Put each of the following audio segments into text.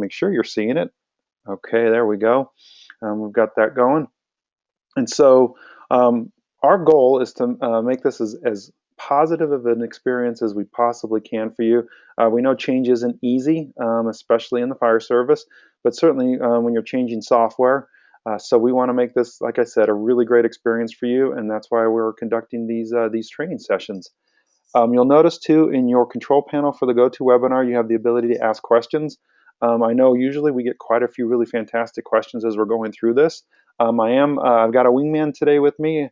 make sure you're seeing it. Okay, there we go. We've got that going. And so our goal is to make this as positive of an experience as we possibly can for you. We know change isn't easy, especially in the fire service, but certainly when you're changing software. So we want to make this, like I said, a really great experience for you, and that's why we're conducting these training sessions. You'll notice too in your control panel for the GoToWebinar, you have the ability to ask questions. I know usually we get quite a few really fantastic questions as we're going through this. I've got a wingman today with me.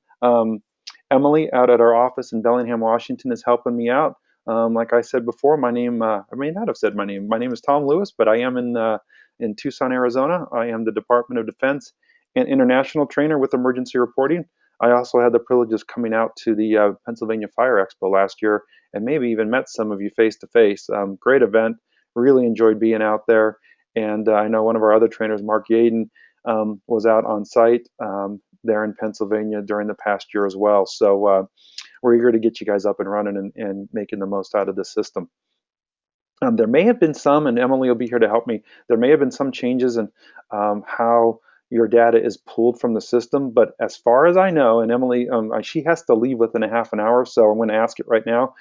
Emily out at our office in Bellingham, Washington is helping me out. Like I said before, my name, I may not have said my name. My name is Tom Lewis, but I am in Tucson, Arizona. I am the Department of Defense and International Trainer with Emergency Reporting. I also had the privilege of coming out to the Pennsylvania Fire Expo last year and maybe even met some of you face to face. Great event. Really enjoyed being out there. And I know one of our other trainers, Mark Yaden, was out on site there in Pennsylvania during the past year as well. So we're eager to get you guys up and running and making the most out of this system. There may have been some, and Emily will be here to help me, there may have been some changes in how your data is pulled from the system, but as far as I know, and Emily, she has to leave within a half an hour, so I'm going to ask it right now.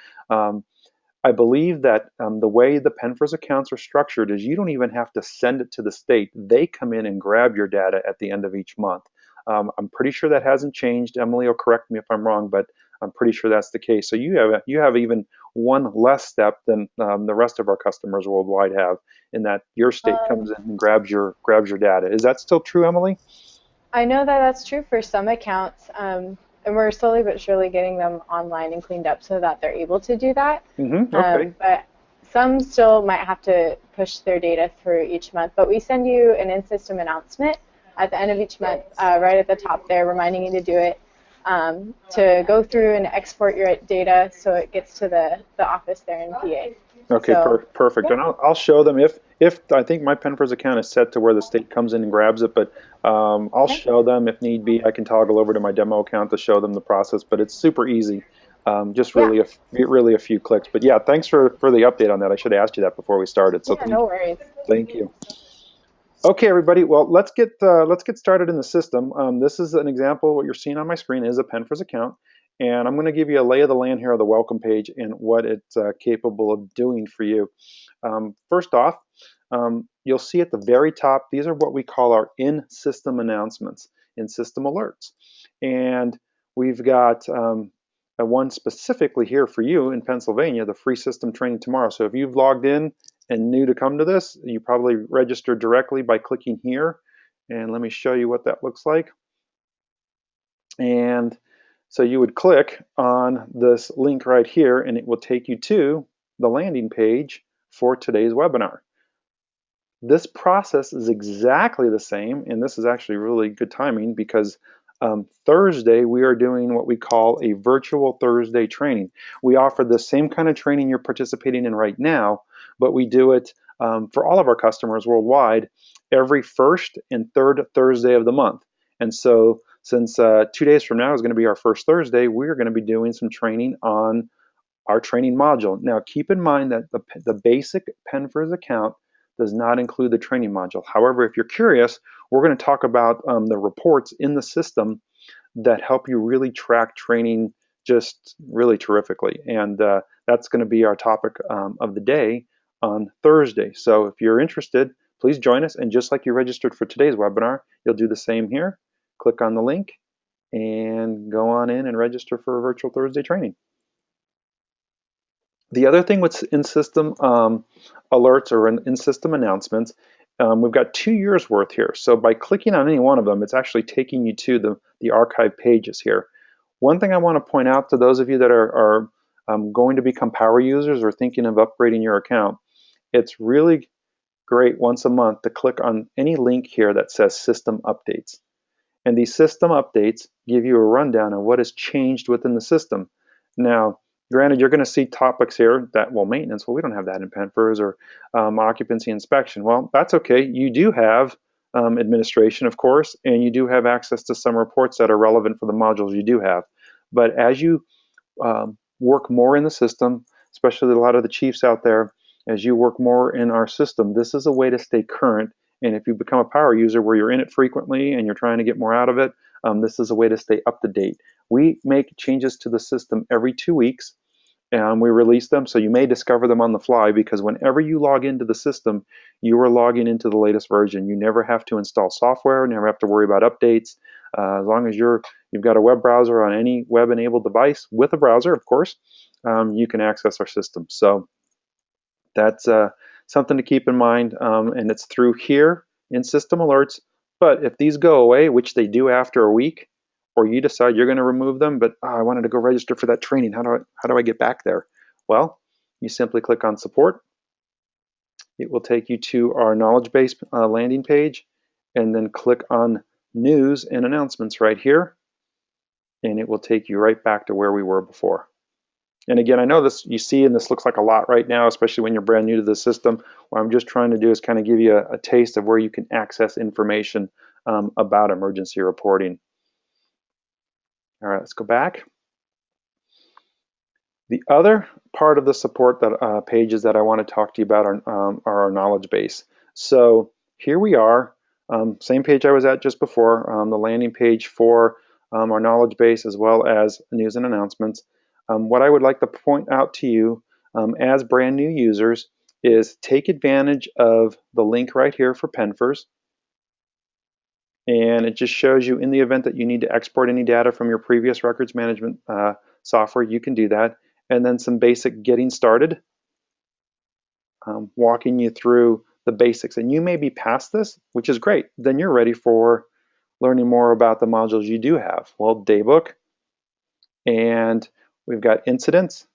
I believe that the way the PennFIRS accounts are structured is you don't even have to send it to the state. They come in and grab your data at the end of each month. I'm pretty sure that hasn't changed. Emily will correct me if I'm wrong, but I'm pretty sure that's the case. So you have even one less step than the rest of our customers worldwide have, in that your state comes in and grabs your data. Is that still true, Emily? I know that that's true for some accounts, and we're slowly but surely getting them online and cleaned up so that they're able to do that. Okay. But some still might have to push their data through each month. But we send you an in-system announcement at the end of each month, right at the top there, reminding you to do it, to go through and export your data so it gets to the office there in PA. Okay, So, perfect. yeah. And I'll show them if I think my PennFIRS account is set to where the state comes in and grabs it, but I'll Okay. show them if need be. I can toggle over to my demo account to show them the process, but it's super easy. Just Yeah. really a few clicks. But yeah, thanks for the update on that. I should have asked you that before we started. So Yeah, no worries. thank you. Okay, everybody. Well, let's get started in the system. This is an example. What you're seeing on my screen is a PennFIRS account, and I'm going to give you a lay of the land here of the welcome page and what it's capable of doing for you. First off, you'll see at the very top, these are what we call our in-system announcements, in-system alerts, and we've got one specifically here for you in Pennsylvania, the free system training tomorrow. So if you've logged in and new to come to this, you probably registered directly by clicking here. And let me show you what that looks like. And so you would click on this link right here, and it will take you to the landing page for today's webinar. This process is exactly the same, and this is actually really good timing because Thursday we are doing what we call a virtual Thursday training. We offer the same kind of training you're participating in right now, but we do it for all of our customers worldwide every first and third Thursday of the month. And so since 2 days from now is going to be our first Thursday, we're going to be doing some training on our training module. Now keep in mind that the basic PennFIRS account does not include the training module. However, if you're curious, we're going to talk about the reports in the system that help you really track training just really terrifically. And that's going to be our topic of the day on Thursday. So if you're interested, please join us. And just like you registered for today's webinar, you'll do the same here. Click on the link and go on in and register for a virtual Thursday training. The other thing with in-system alerts or in-system announcements, we've got 2 years worth here. So by clicking on any one of them, it's actually taking you to the archive pages here. One thing I want to point out to those of you that are going to become power users or thinking of upgrading your account, it's really great once a month to click on any link here that says System Updates. And these system updates give you a rundown of what has changed within the system. Now, granted, you're going to see topics here that, well, maintenance, well, we don't have that in PennFIRS, or occupancy inspection. Well, that's okay. You do have administration, of course, and you do have access to some reports that are relevant for the modules you do have. But as you work more in the system, especially a lot of the chiefs out there, as you work more in our system, this is a way to stay current. And if you become a power user where you're in it frequently and you're trying to get more out of it, this is a way to stay up to date. We make changes to the system every 2 weeks, and we release them, so you may discover them on the fly, because whenever you log into the system, you are logging into the latest version. You never have to install software, never have to worry about updates. As long as you've got a web browser on any web-enabled device with a browser, of course, you can access our system. So that's something to keep in mind, and it's through here in System Alerts. But if these go away, which they do after a week, or you decide you're going to remove them, but I wanted to go register for that training, how do I get back there? Well, you simply click on Support. It will take you to our knowledge base landing page, and then click on News and Announcements right here, and it will take you right back to where we were before. And again, I know this, you see, and this looks like a lot right now, especially when you're brand new to the system. What I'm just trying to do is kind of give you a taste of where you can access information about emergency reporting. All right, let's go back. The other part of the support that pages that I want to talk to you about are our knowledge base. So here we are, same page I was at just before, the landing page for our knowledge base, as well as news and announcements. What I would like to point out to you as brand new users is take advantage of the link right here for PennFIRS. And it just shows you, in the event that you need to export any data from your previous records management software, you can do that. And then some basic getting started, walking you through the basics. And you may be past this, which is great. Then you're ready for learning more about the modules you do have. Well, Daybook, and we've got incidents,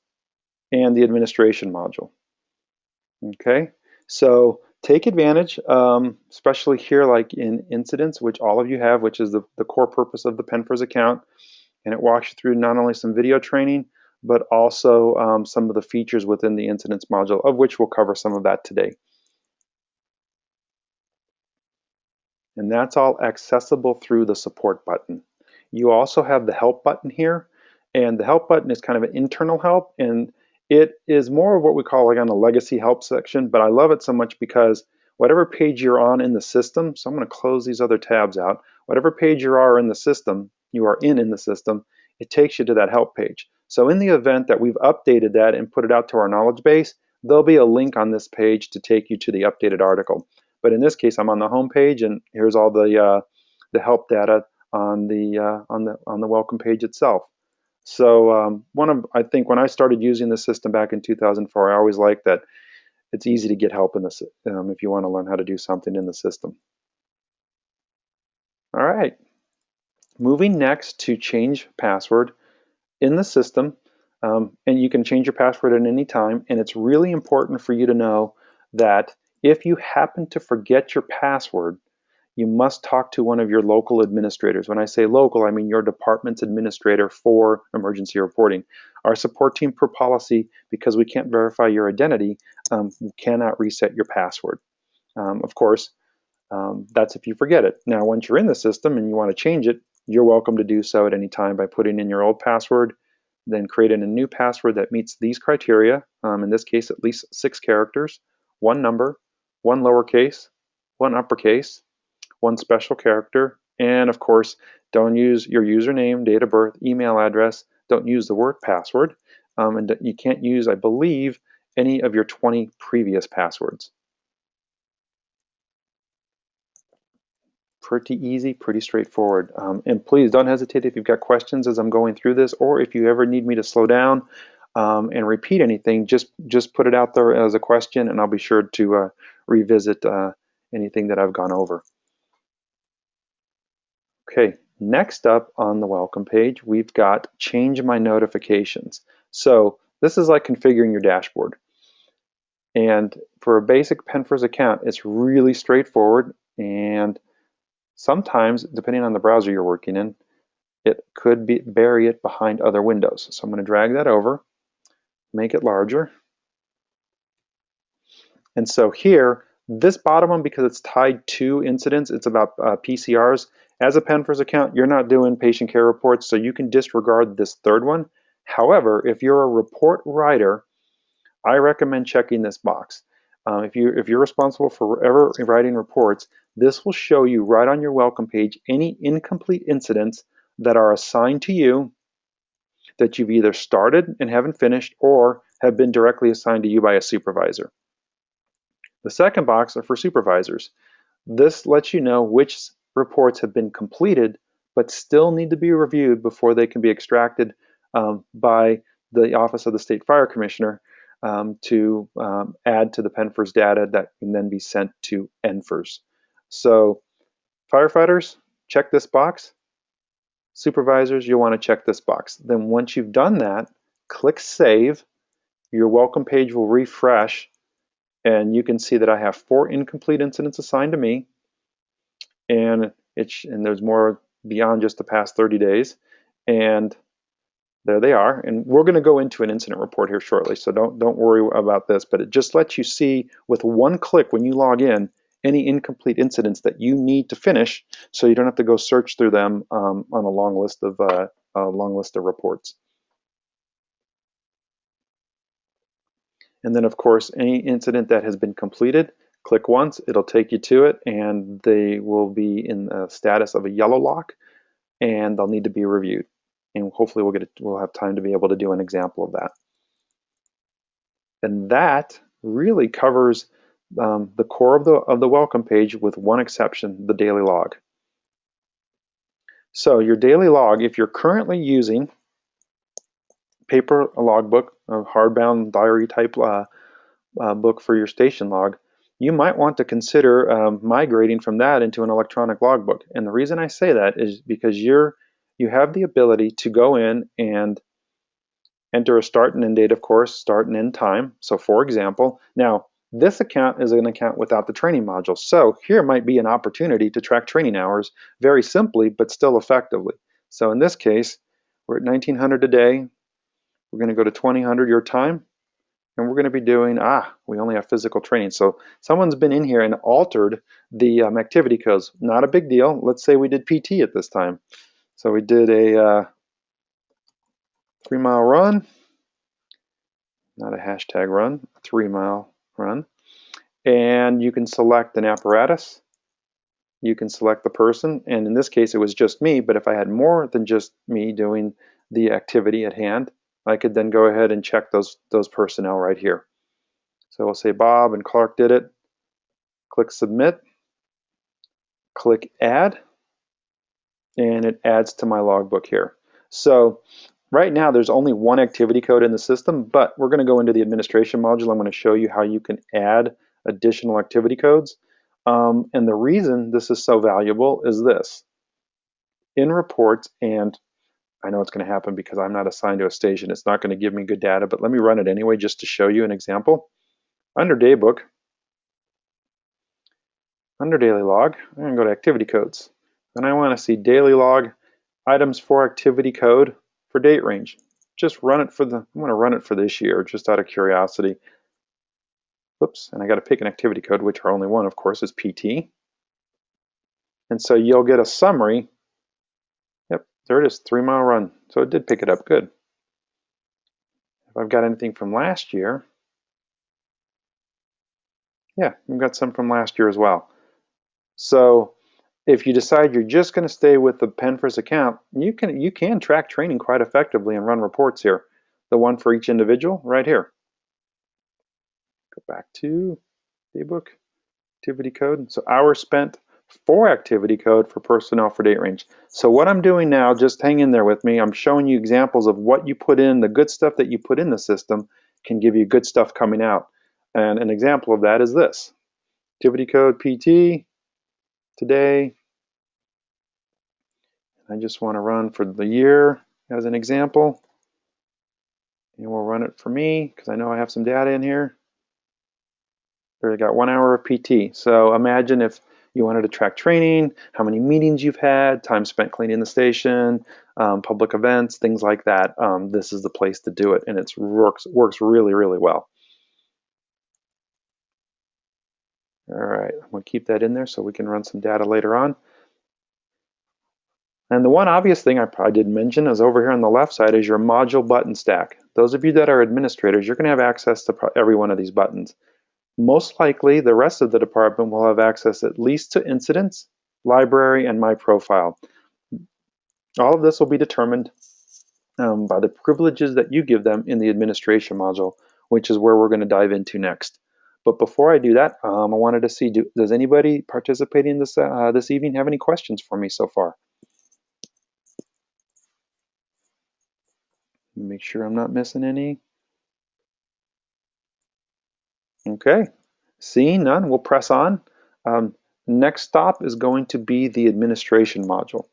and the administration module. Okay, so take advantage, especially here like in incidents, which all of you have, which is the core purpose of the PennFIRS account. And it walks you through not only some video training, but also some of the features within the incidents module, of which we'll cover some of that today. And that's all accessible through the support button. You also have the help button here, and the help button is kind of an internal help, and it is more of what we call like on the legacy help section, but I love it so much because whatever page you're on in the system, so I'm going to close these other tabs out, whatever page you are in the system, it takes you to that help page. So in the event that we've updated that and put it out to our knowledge base, there'll be a link on this page to take you to the updated article. But in this case, I'm on the home page, and here's all the help data on the welcome page itself. So I think when I started using the system back in 2004, I always liked that it's easy to get help in this if you want to learn how to do something in the system. All right, moving next to change password in the system, and you can change your password at any time, and it's really important for you to know that if you happen to forget your password, you must talk to one of your local administrators. When I say local, I mean your department's administrator for emergency reporting. Our support team, per policy, because we can't verify your identity, cannot reset your password. Of course, that's if you forget it. Now, once you're in the system and you want to change it, you're welcome to do so at any time by putting in your old password, then creating a new password that meets these criteria. In this case, at least 6 characters, 1 number, 1 lowercase, 1 uppercase, 1 special character, and of course, don't use your username, date of birth, email address. Don't use the word password, and you can't use, I believe, any of your 20 previous passwords. Pretty easy, pretty straightforward. And please don't hesitate if you've got questions as I'm going through this, or if you ever need me to slow down and repeat anything, just put it out there as a question, and I'll be sure to revisit anything that I've gone over. Okay, next up on the welcome page, we've got change my notifications. So this is like configuring your dashboard. And for a basic PennFIRS account, it's really straightforward, and sometimes, depending on the browser you're working in, it could bury it behind other windows. So I'm going to drag that over, make it larger. And so here, this bottom one, because it's tied to incidents, it's about PCRs. As a PennFIRS account, you're not doing patient care reports, so you can disregard this third one. However, if you're a report writer, I recommend checking this box. If you're responsible for ever writing reports, this will show you right on your welcome page any incomplete incidents that are assigned to you that you've either started and haven't finished or have been directly assigned to you by a supervisor. The second box are for supervisors. This lets you know which reports have been completed but still need to be reviewed before they can be extracted by the Office of the State Fire Commissioner to add to the PennFIRS data that can then be sent to NFIRS. So firefighters, check this box. Supervisors, you'll want to check this box. Then once you've done that, click Save. Your welcome page will refresh, and you can see that I have 4 incomplete incidents assigned to me, and there's more beyond just the past 30 days. And there they are. And we're going to go into an incident report here shortly, so don't worry about this. But it just lets you see with one click when you log in any incomplete incidents that you need to finish, so you don't have to go search through them on a long list of reports. And then, of course, any incident that has been completed, click once, it'll take you to it, and they will be in the status of a yellow lock, and they'll need to be reviewed. And hopefully we'll have time to be able to do an example of that. And that really covers the core of the welcome page, with one exception: the daily log. So your daily log, if you're currently using paper logbook, a hardbound diary type book for your station log, you might want to consider migrating from that into an electronic logbook. And the reason I say that is because you have the ability to go in and enter a start and end date, of course, start and end time. So for example, now this account is an account without the training module. So here might be an opportunity to track training hours very simply, but still effectively. So in this case, we're at 1900 a day. We're going to go to 2000 your time, and we're going to be doing, we only have physical training. So someone's been in here and altered the activity codes. Not a big deal. Let's say we did PT at this time. So we did a 3-mile run, not a hashtag run, a 3-mile run. And you can select an apparatus. You can select the person. And in this case, it was just me. But if I had more than just me doing the activity at hand, I could then go ahead and check those personnel right here. So we'll say Bob and Clark did it. Click Submit. Click Add. And it adds to my logbook here. So right now there's only one activity code in the system, but we're going to go into the administration module. I'm going to show you how you can add additional activity codes. And the reason this is so valuable is this. In reports, and I know it's going to happen because I'm not assigned to a station, it's not going to give me good data, but let me run it anyway just to show you an example. Under Daybook, under Daily Log, I'm going to go to Activity Codes. And I want to see Daily Log, items for activity code for date range. Just run it I'm going to run it for this year just out of curiosity. Oops, and I got to pick an activity code, which are only one, of course, is PT. And so you'll get a summary. Yep, there it is, 3-mile run. So it did pick it up good. If I've got anything from last year, yeah, we've got some from last year as well. So if you decide you're just going to stay with the PennFIRS account, you can track training quite effectively and run reports here. The one for each individual right here. Go back to Daybook, activity code. So hours spent for activity code for personnel for date range. So what I'm doing now, just hang in there with me, I'm showing you examples of what you put in, the good stuff that you put in the system can give you good stuff coming out. And an example of that is this. Activity code PT, today. I just want to run for the year as an example. And we'll run it for me because I know I have some data in here. There, I got 1 hour of PT. So imagine if you wanted to track training, how many meetings you've had, time spent cleaning the station, public events, things like that. This is the place to do it, and it works really, really well. All right, I'm going to keep that in there so we can run some data later on. And the one obvious thing I probably didn't mention is over here on the left side is your module button stack. Those of you that are administrators, you're going to have access to every one of these buttons. Most likely, the rest of the department will have access at least to incidents, library, and my profile. All of this will be determined by the privileges that you give them in the administration module, which is where we're going to dive into next. But before I do that, I wanted to see, does anybody participating in this evening have any questions for me so far? Make sure I'm not missing any. Okay, seeing none, we'll press on. Next stop is going to be the administration module.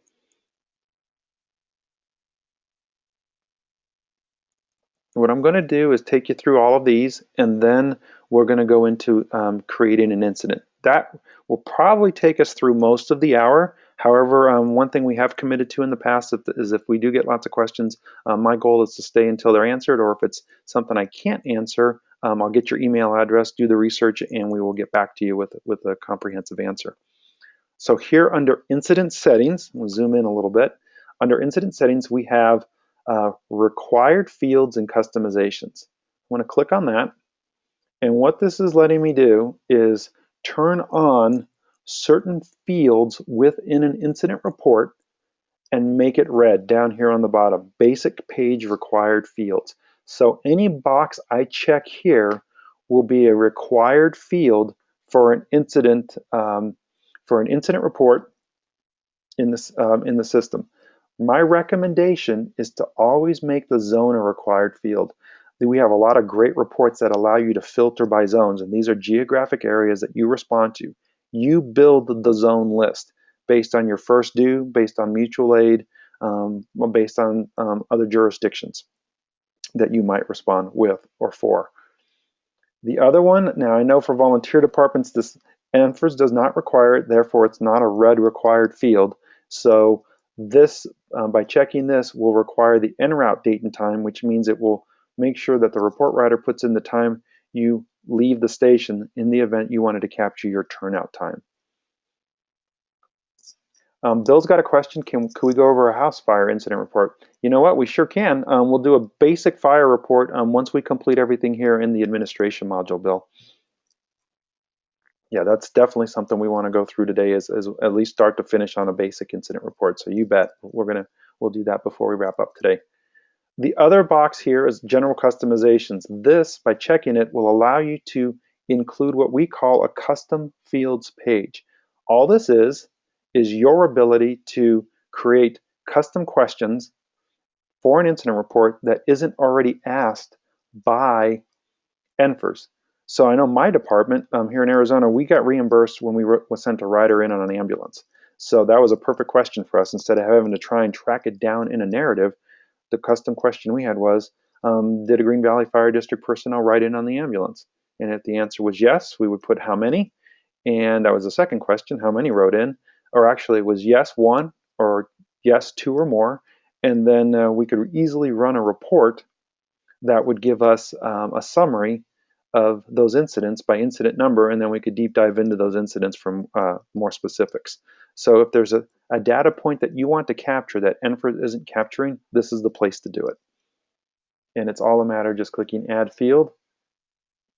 What I'm going to do is take you through all of these, and then we're going to go into creating an incident. That will probably take us through most of the hour. However, one thing we have committed to in the past is if we do get lots of questions, my goal is to stay until they're answered, or if it's something I can't answer, I'll get your email address, do the research, and we will get back to you with a comprehensive answer. So here under incident settings, we'll zoom in a little bit. Under incident settings, we have required fields and customizations. I want to click on that. And what this is letting me do is turn on certain fields within an incident report and make it red down here on the bottom. Basic page required fields. So any box I check here will be a required field for an incident report in the system. My recommendation is to always make the zone a required field. We have a lot of great reports that allow you to filter by zones, and these are geographic areas that you respond to. You build the zone list based on your first due, based on mutual aid, based on other jurisdictions that you might respond with or for. The other one, now I know for volunteer departments, this PennFIRS does not require it, therefore it's not a red required field. So this, by checking this, will require the en route date and time, which means it will make sure that the report writer puts in the time you leave the station in the event you wanted to capture your turnout time. Bill's got a question. Can we go over a house fire incident report? You know what? We sure can. We'll do a basic fire report once we complete everything here in the administration module, Bill. Yeah, that's definitely something we want to go through today is at least start to finish on a basic incident report. So you bet we'll do that before we wrap up today. The other box here is general customizations. This, by checking it, will allow you to include what we call a custom fields page. All this is your ability to create custom questions for an incident report that isn't already asked by PennFIRS. So I know my department here in Arizona, we got reimbursed when we sent a rider in on an ambulance. So that was a perfect question for us. Instead of having to try and track it down in a narrative, the custom question we had was, did a Green Valley Fire District personnel ride in on the ambulance? And if the answer was yes, we would put how many. And that was the second question, how many rode in? Or actually it was yes, one, or yes, two or more. And then we could easily run a report that would give us a summary of those incidents by incident number, and then we could deep dive into those incidents from more specifics. So if there's a data point that you want to capture that PennFIRS isn't capturing, this is the place to do it. And it's all a matter of just clicking add field,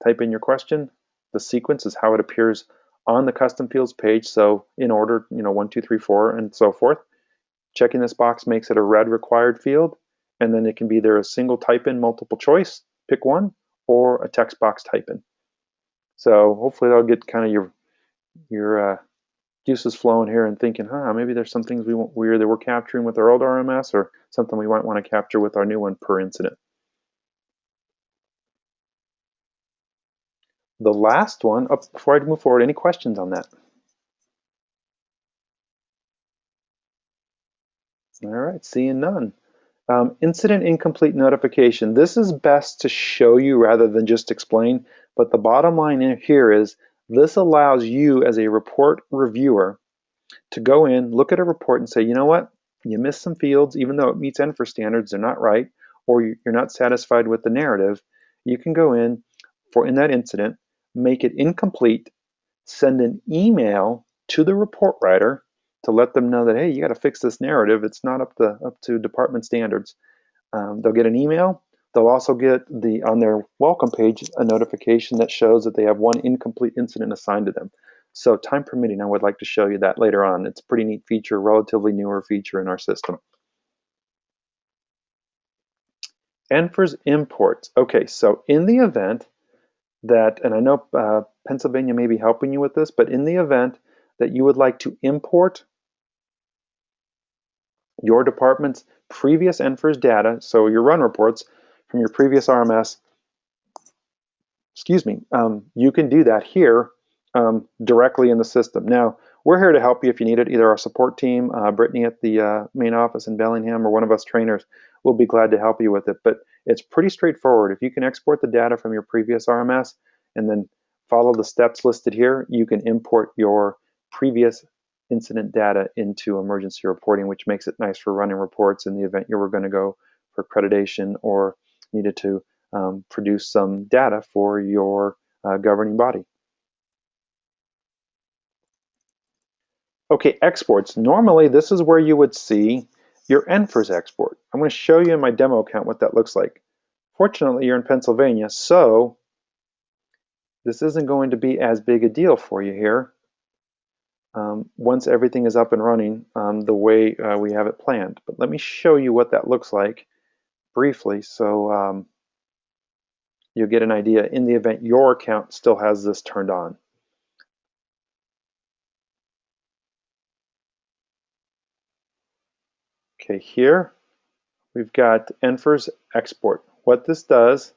type in your question. The sequence is how it appears on the custom fields page. So in order, 1, 2, 3, 4, and so forth. Checking this box makes it a red required field, and then it can be either a single type in multiple choice, pick one, or a text box type in. So hopefully that'll get kind of your juices flowing here and thinking, maybe there's some things we're capturing with our old RMS or something we might want to capture with our new one per incident. The last one, before I move forward, any questions on that? All right, seeing none. Incident incomplete notification. This is best to show you rather than just explain, but the bottom line here is this allows you as a report reviewer to go in, look at a report and say, you know what, you missed some fields, even though it meets PennFIRS standards, they're not right, or you're not satisfied with the narrative. You can go in in that incident, make it incomplete, send an email to the report writer to let them know that, hey, you got to fix this narrative. It's not up to department standards. They'll get an email. They'll also get on their welcome page a notification that shows that they have one incomplete incident assigned to them. So time permitting, I would like to show you that later on. It's a pretty neat feature, relatively newer feature in our system. PennFIRS imports. Okay, so in the event that, and I know Pennsylvania may be helping you with this, but in the event that you would like to import your department's previous PennFIRS data, so your run reports from your previous RMS, you can do that here directly in the system. Now, we're here to help you if you need it. Either our support team, Brittany at the main office in Bellingham, or one of us trainers will be glad to help you with it. But it's pretty straightforward. If you can export the data from your previous RMS and then follow the steps listed here, you can import your previous incident data into emergency reporting, which makes it nice for running reports in the event you were going to go for accreditation or needed to produce some data for your governing body. Okay, exports. Normally, this is where you would see your PennFIRS export. I'm going to show you in my demo account what that looks like. Fortunately, you're in Pennsylvania, so this isn't going to be as big a deal for you here once everything is up and running the way we have it planned. But let me show you what that looks like briefly so you'll get an idea in the event your account still has this turned on. Okay, here we've got PennFIRS export. What this does,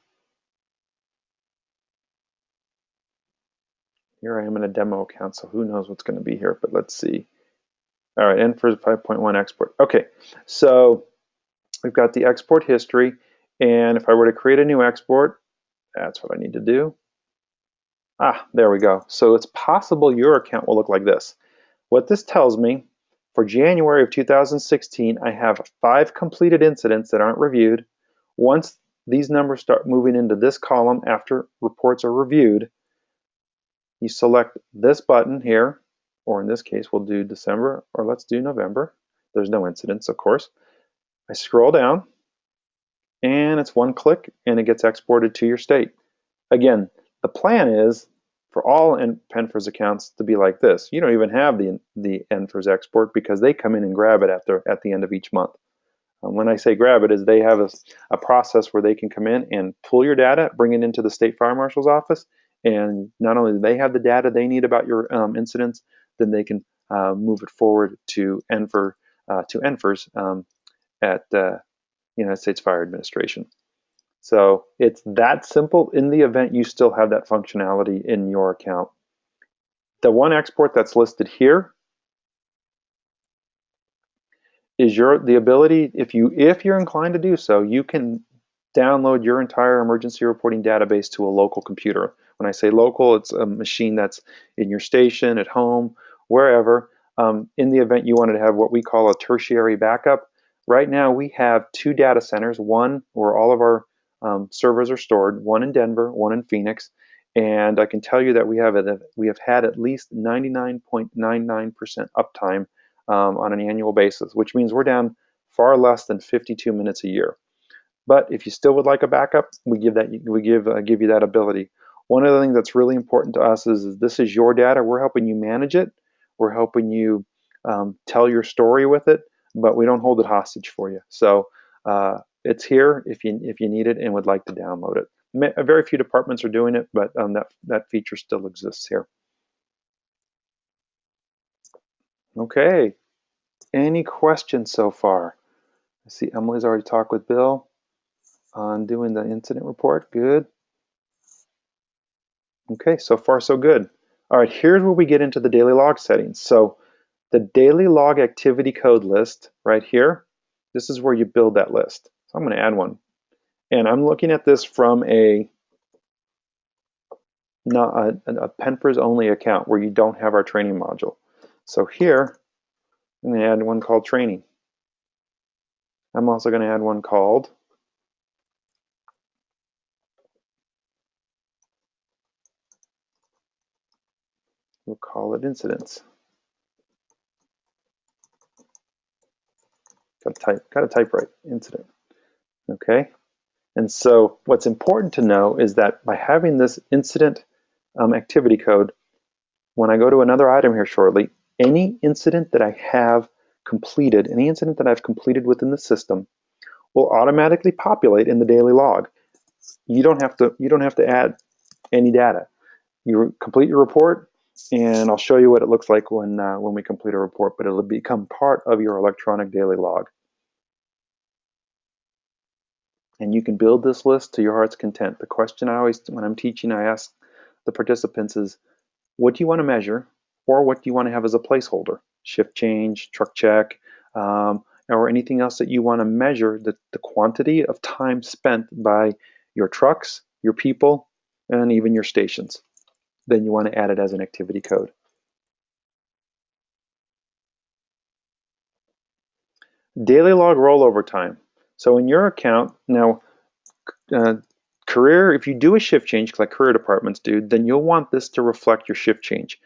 here I am in a demo account, so who knows what's going to be here, but let's see. All right, PennFIRS 5.1 export. Okay, so we've got the export history, and if I were to create a new export, that's what I need to do. There we go. So it's possible your account will look like this. What this tells me, for January of 2016, I have 5 completed incidents that aren't reviewed. Once these numbers start moving into this column after reports are reviewed, you select this button here, or in this case, we'll do December, or let's do November. There's no incidents, of course. I scroll down, and it's one click, and it gets exported to your state. Again, the plan is for all PennFIRS accounts to be like this. You don't even have the PennFIRS export because they come in and grab it at the end of each month. When I say grab it, is they have a process where they can come in and pull your data, bring it into the state fire marshal's office, and not only do they have the data they need about your incidents, then they can move it forward to PennFIRS at United States Fire Administration. So it's that simple in the event you still have that functionality in your account. The one export that's listed here is the ability, if you're inclined to do so, you can download your entire emergency reporting database to a local computer. When I say local, it's a machine that's in your station, at home, wherever. In the event you wanted to have what we call a tertiary backup, right now we have 2 data centers, one where all of our servers are stored, one in Denver, one in Phoenix, and I can tell you that we have had at least 99.99% uptime on an annual basis, which means we're down far less than 52 minutes a year. But if you still would like a backup, we give you that ability. One of the things that's really important to us is this is your data. We're helping you manage it. We're helping you tell your story with it, but we don't hold it hostage for you. So it's here if you need it and would like to download it. Very few departments are doing it, but that feature still exists here. Okay. Any questions so far? I see Emily's already talked with Bill on doing the incident report. Good. Okay, so far so good. All right, here's where we get into the daily log settings. So the daily log activity code list right here, this is where you build that list. So I'm going to add one. And I'm looking at this from a PennFIRS only account where you don't have our training module. So here, I'm going to add one called training. I'm also going to add one called we'll call it incidents. Got to type right, incident. Okay. And so what's important to know is that by having this incident activity code, when I go to another item here shortly, any incident that I have completed, any incident that I've completed within the system will automatically populate in the daily log. You don't have to add any data. You complete your report, and I'll show you what it looks like when we complete a report, but it'll become part of your electronic daily log. And you can build this list to your heart's content. The question I always, when I'm teaching, I ask the participants is, what do you want to measure, or what do you want to have as a placeholder? Shift change, truck check, or anything else that you want to measure the quantity of time spent by your trucks, your people, and even your stations. Then you want to add it as an activity code. Daily log rollover time. So in your account, now career, if you do a shift change like career departments do, then you'll want this to reflect your shift change.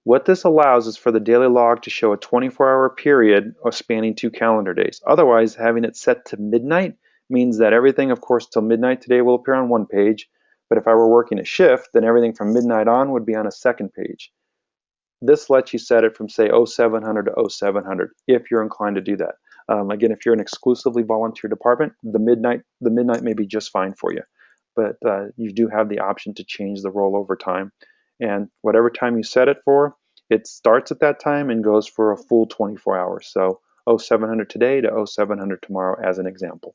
What this allows is for the daily log to show a 24-hour period spanning 2 calendar days. Otherwise, having it set to midnight means that everything, of course, till midnight today will appear on one page, but if I were working a shift, then everything from midnight on would be on a second page. This lets you set it from, say, 0700 to 0700 if you're inclined to do that. Again, if you're an exclusively volunteer department, the midnight may be just fine for you. But you do have the option to change the rollover time. And whatever time you set it for, it starts at that time and goes for a full 24 hours. So 0700 today to 0700 tomorrow as an example.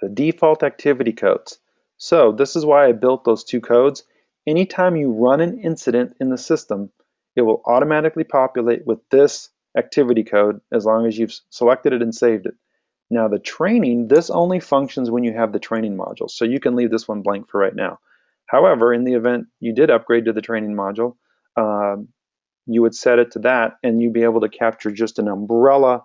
The default activity codes. So this is why I built those two codes. Anytime you run an incident in the system, it will automatically populate with this activity code as long as you've selected it and saved it. Now the training, this only functions when you have the training module, so you can leave this one blank for right now. However, in the event you did upgrade to the training module, you would set it to that and you'd be able to capture just an umbrella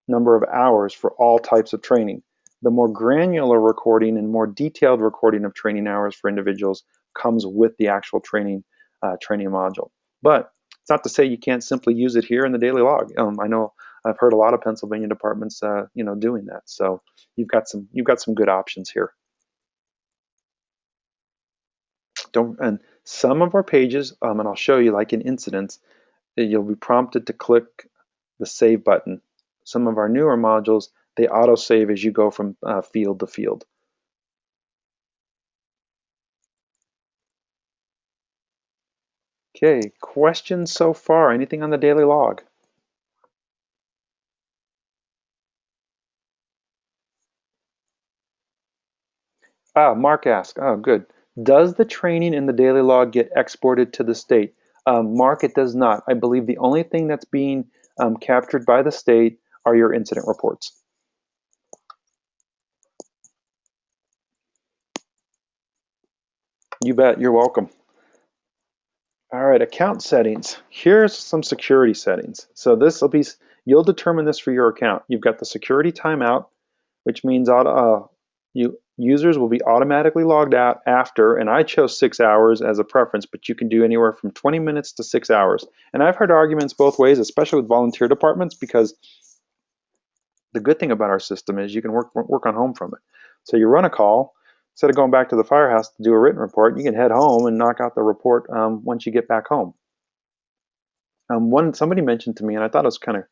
number of hours for all types of training. The more granular recording and more detailed recording of training hours for individuals comes with the actual training module. But it's not to say you can't simply use it here in the daily log. I know I've heard a lot of Pennsylvania departments, doing that. So you've got some good options here. And some of our pages, and I'll show you, like in incidents, you'll be prompted to click the save button. Some of our newer modules, they auto-save as you go from field to field. Okay, questions so far? Anything on the daily log? Mark asked, oh good. Does the training in the daily log get exported to the state? Mark, it does not. I believe the only thing that's being captured by the state are your incident reports. You bet, you're welcome. All right, account settings. Here's some security settings. So you'll determine this for your account. You've got the security timeout, which means users will be automatically logged out after, and I chose 6 hours as a preference, but you can do anywhere from 20 minutes to 6 hours. And I've heard arguments both ways, especially with volunteer departments, because the good thing about our system is you can work on home from it. So you run a call, instead of going back to the firehouse to do a written report, you can head home and knock out the report once you get back home. Somebody mentioned to me, and I thought it was kind of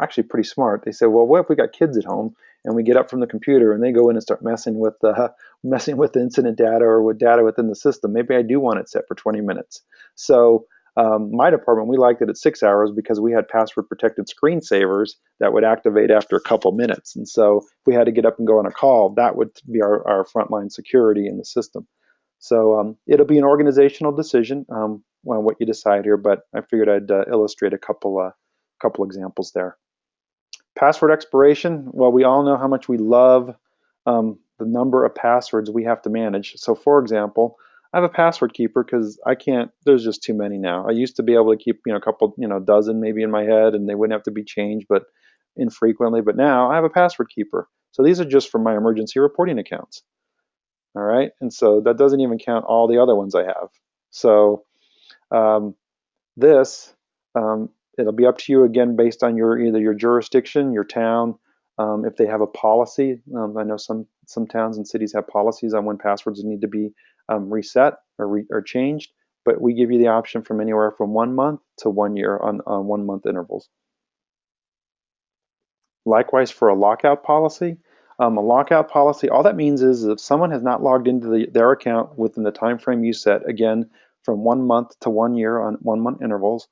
actually pretty smart. They said, well, what if we got kids at home and we get up from the computer and they go in and start messing with the incident data or with data within the system? Maybe I do want it set for 20 minutes. So my department, we liked it at 6 hours because we had password protected screensavers that would activate after a couple minutes. And so if we had to get up and go on a call, that would be our frontline security in the system. So it'll be an organizational decision on what you decide here, but I figured I'd illustrate a couple examples there. Password expiration, well, we all know how much we love the number of passwords we have to manage. So for example, I have a password keeper because there's just too many now. I used to be able to keep a couple, dozen maybe in my head, and they wouldn't have to be changed, but infrequently. But now I have a password keeper. So these are just for my emergency reporting accounts. All right, and so that doesn't even count all the other ones I have. So this, it'll be up to you again based on either your jurisdiction, your town, If they have a policy, I know some towns and cities have policies on when passwords need to be reset or changed, but we give you the option from anywhere from 1 month to 1 year on 1 month intervals. Likewise for a lockout policy. A lockout policy, all that means is if someone has not logged into their account within the time frame you set, again, from 1 month to 1 year on 1 month intervals,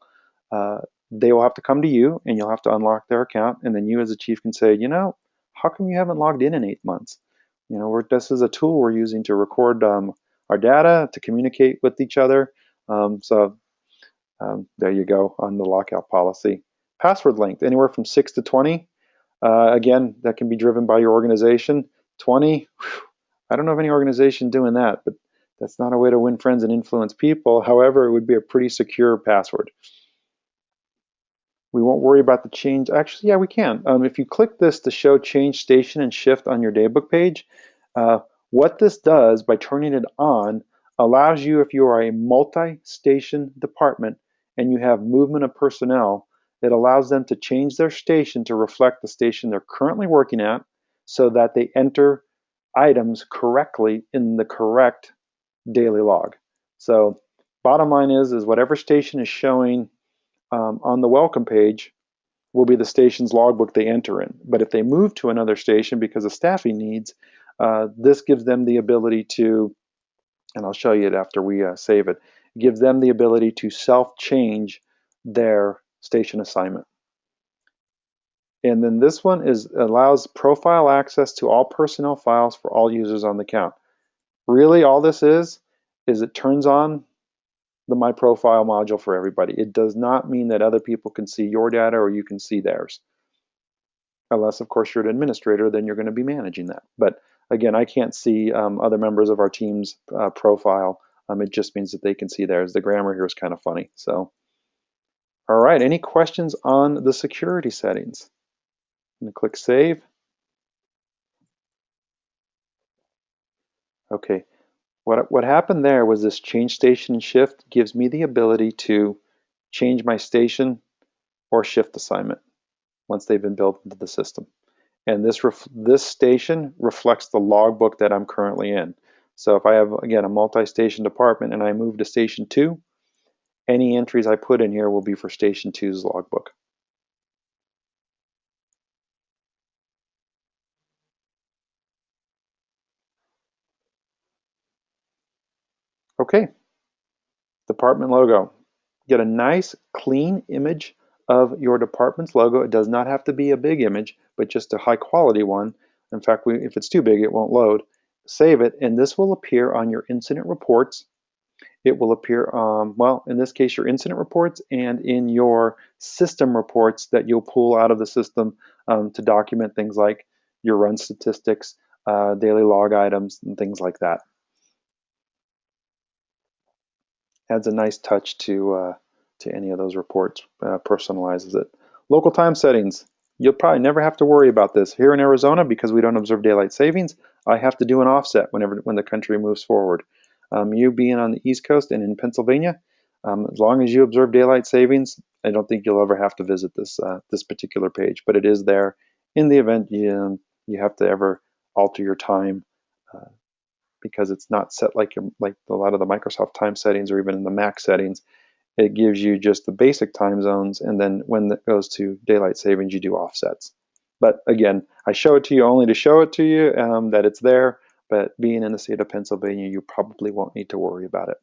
uh, they will have to come to you and you'll have to unlock their account. And then you as a chief can say, how come you haven't logged in 8 months? This is a tool we're using to record our data, to communicate with each other. There you go on the lockout policy. Password length, anywhere from 6 to 20. Again, that can be driven by your organization. 20, I don't know of any organization doing that, but that's not a way to win friends and influence people. However, it would be a pretty secure password. We won't worry about the change. Actually, yeah, we can. If you click this to show change station and shift on your daybook page, what this does by turning it on allows you, if you are a multi-station department and you have movement of personnel, it allows them to change their station to reflect the station they're currently working at so that they enter items correctly in the correct daily log. So bottom line is whatever station is showing on the welcome page will be the station's logbook they enter in. But if they move to another station because of staffing needs, this gives them the ability to, and I'll show you it after we save it, gives them the ability to self-change their station assignment. And then this one allows profile access to all personnel files for all users on the account. Really, all this is it turns on the My Profile module for everybody. It does not mean that other people can see your data or you can see theirs. Unless, of course, you're an administrator, then you're going to be managing that. But again, I can't see other members of our team's profile. It just means that they can see theirs. The grammar here is kind of funny. So, all right, any questions on the security settings? I'm going to click Save. Okay, what happened there was this change station and shift gives me the ability to change my station or shift assignment once they've been built into the system. And this station reflects the logbook that I'm currently in. So if I have, again, a multi-station department and I move to station 2, any entries I put in here will be for station 2's logbook. Okay, department logo. Get a nice clean image of your department's logo. It does not have to be a big image, but just a high quality one. In fact, if it's too big, it won't load. Save it, and this will appear on your incident reports. It will appear, well, in this case, your incident reports and in your system reports that you'll pull out of the system to document things like your run statistics, daily log items, and things like that. Adds a nice touch to any of those reports, personalizes it. Local time settings. You'll probably never have to worry about this. Here in Arizona, because we don't observe daylight savings, I have to do an offset when the country moves forward. You being on the East Coast and in Pennsylvania, as long as you observe daylight savings, I don't think you'll ever have to visit this particular page, but it is there in the event you have to ever alter your time because it's not set like a lot of the Microsoft time settings or even in the Mac settings. It gives you just the basic time zones, and then when it goes to daylight savings, you do offsets. But again, I show it to you only to show it to you that it's there, but being in the state of Pennsylvania, you probably won't need to worry about it.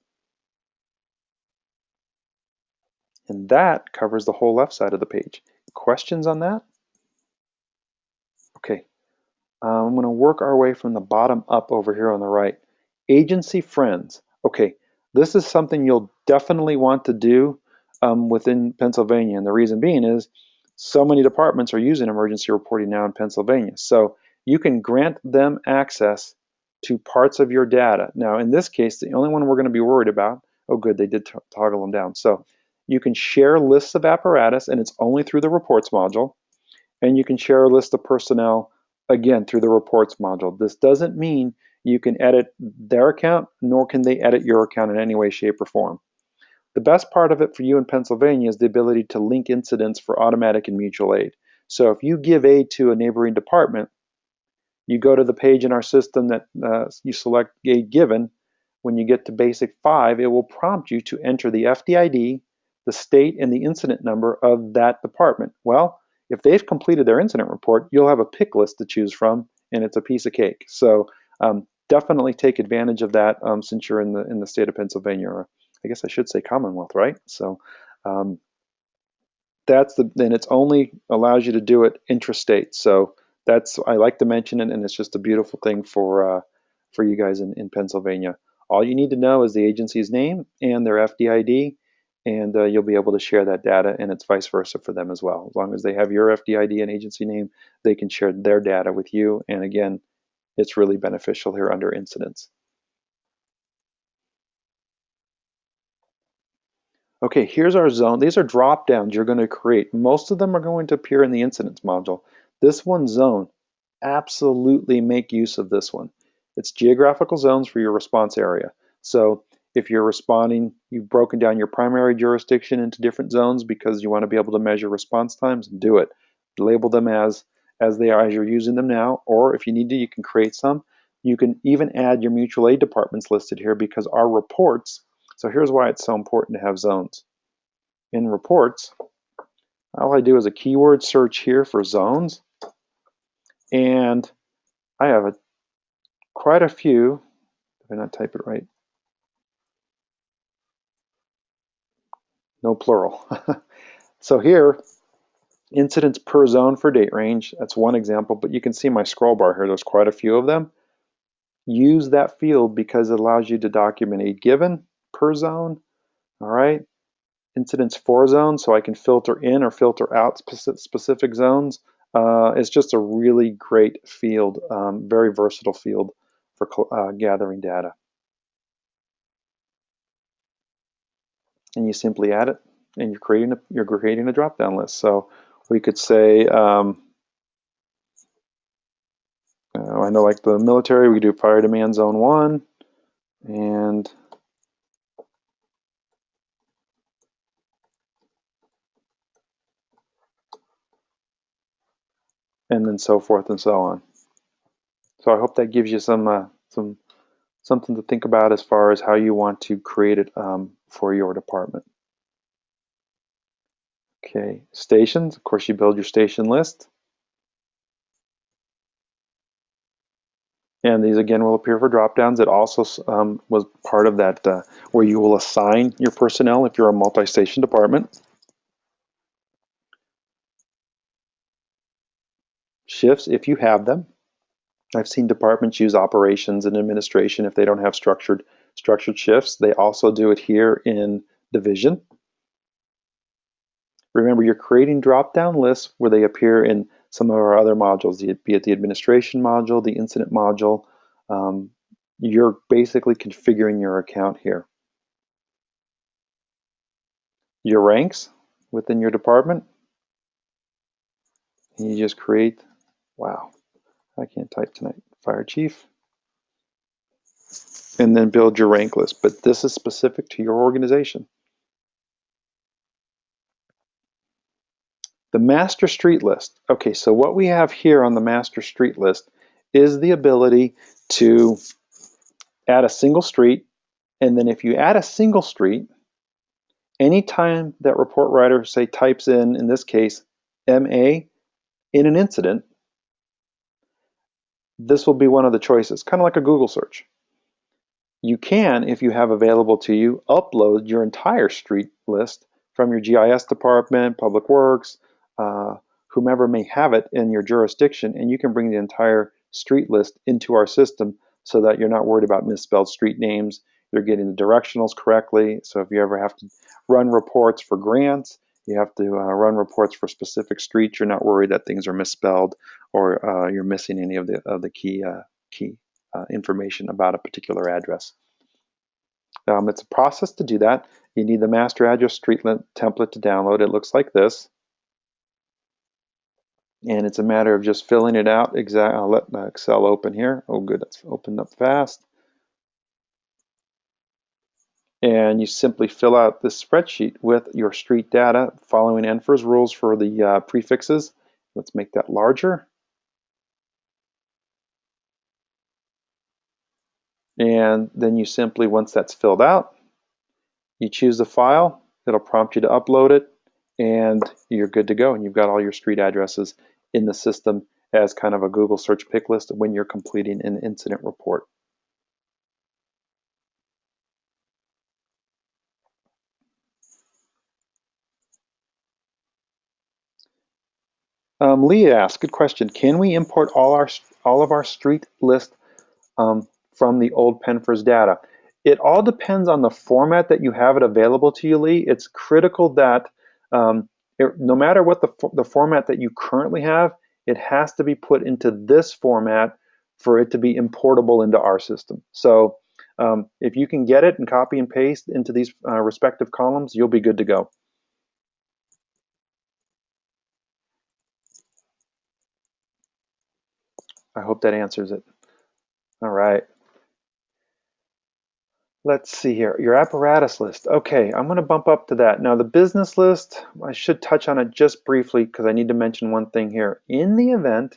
And that covers the whole left side of the page. Questions on that? Okay, I'm going to work our way from the bottom up over here on the right. Agency friends. Okay, this is something you'll definitely want to do within Pennsylvania. And the reason being is so many departments are using emergency reporting now in Pennsylvania. So you can grant them access to parts of your data. Now, in this case, the only one we're going to be worried about, oh good, they did toggle them down. So you can share lists of apparatus, and it's only through the reports module. And you can share a list of personnel, again, through the reports module. This doesn't mean you can edit their account, nor can they edit your account in any way, shape, or form. The best part of it for you in Pennsylvania is the ability to link incidents for automatic and mutual aid. So if you give aid to a neighboring department, you go to the page in our system that you select aid given. When you get to basic 5, it will prompt you to enter the FDID, the state, and the incident number of that department. Well, if they've completed their incident report, you'll have a pick list to choose from, and it's a piece of cake. So definitely take advantage of that since you're in the state of Pennsylvania, or I guess I should say Commonwealth, right? So um, then it's only allows you to do it intrastate. So that's I like to mention it, and it's just a beautiful thing for you guys in Pennsylvania. All you need to know is the agency's name and their FDID, and you'll be able to share that data, and it's vice versa for them as well. As long as they have your FDID and agency name, they can share their data with you. And again, it's really beneficial here under incidents. Okay, here's our zone. These are drop downs you're going to create. Most of them are going to appear in the incidents module. This one, zone, absolutely make use of this one. It's geographical zones for your response area. So if you're responding, you've broken down your primary jurisdiction into different zones because you want to be able to measure response times, do it. Label them as they are as you're using them now, or if you need to, you can create some. You can even add your mutual aid departments listed here because our reports, so here's why it's so important to have zones. In reports, all I do is a keyword search here for zones, and I have quite a few. Did I not type it right? No plural. So here, incidents per zone for date range, that's one example, but you can see my scroll bar here, there's quite a few of them. Use that field because it allows you to document a given per zone, all right? Incidents for zones, so I can filter in or filter out specific zones. It's just a really great field, very versatile field for gathering data. And you simply add it, and you're creating a drop-down list. So we could say, I know like the military, we do fire demand zone 1, and then so forth and so on. So I hope that gives you something to think about as far as how you want to create it for your department. Okay, stations, of course you build your station list. And these again will appear for drop-downs. It also was part of that where you will assign your personnel if you're a multi-station department. Shifts, if you have them. I've seen departments use operations and administration if they don't have structured shifts. They also do it here in division. Remember, you're creating drop-down lists where they appear in some of our other modules, be it the administration module, the incident module. You're basically configuring your account here. Your ranks within your department, and you just create, wow, I can't type tonight, fire chief, and then build your rank list. But this is specific to your organization. The master street list. Okay, so what we have here on the master street list is the ability to add a single street, and then if you add a single street, anytime that report writer, say, types in this case, MA in an incident, this will be one of the choices, kind of like a Google search. You can, if you have available to you, upload your entire street list from your GIS department, Public Works, whomever may have it in your jurisdiction, and you can bring the entire street list into our system so that you're not worried about misspelled street names. You're getting the directionals correctly. So if you ever have to run reports for grants, you have to run reports for specific streets, you're not worried that things are misspelled or you're missing any of the key information about a particular address. It's a process to do that. You need the master address street template to download. It looks like this. And it's a matter of just filling it out. I'll let Excel open here. Oh, good, it's opened up fast. And you simply fill out this spreadsheet with your street data, following PennFIRS rules for the prefixes Let's make that larger. And then you simply, once that's filled out, you choose the file, it'll prompt you to upload it, and you're good to go. And you've got all your street addresses in the system as kind of a Google search pick list when you're completing an incident report. Lee asked, good question. Can we import all of our street list from the old PennFIRS data? It all depends on the format that you have it available to you, Lee. It's critical that no matter what the format that you currently have, it has to be put into this format for it to be importable into our system. So if you can get it and copy and paste into these respective columns, you'll be good to go. I hope that answers it. All right. Let's see here, your apparatus list. Okay, I'm going to bump up to that. Now the business list, I should touch on it just briefly because I need to mention one thing here. In the event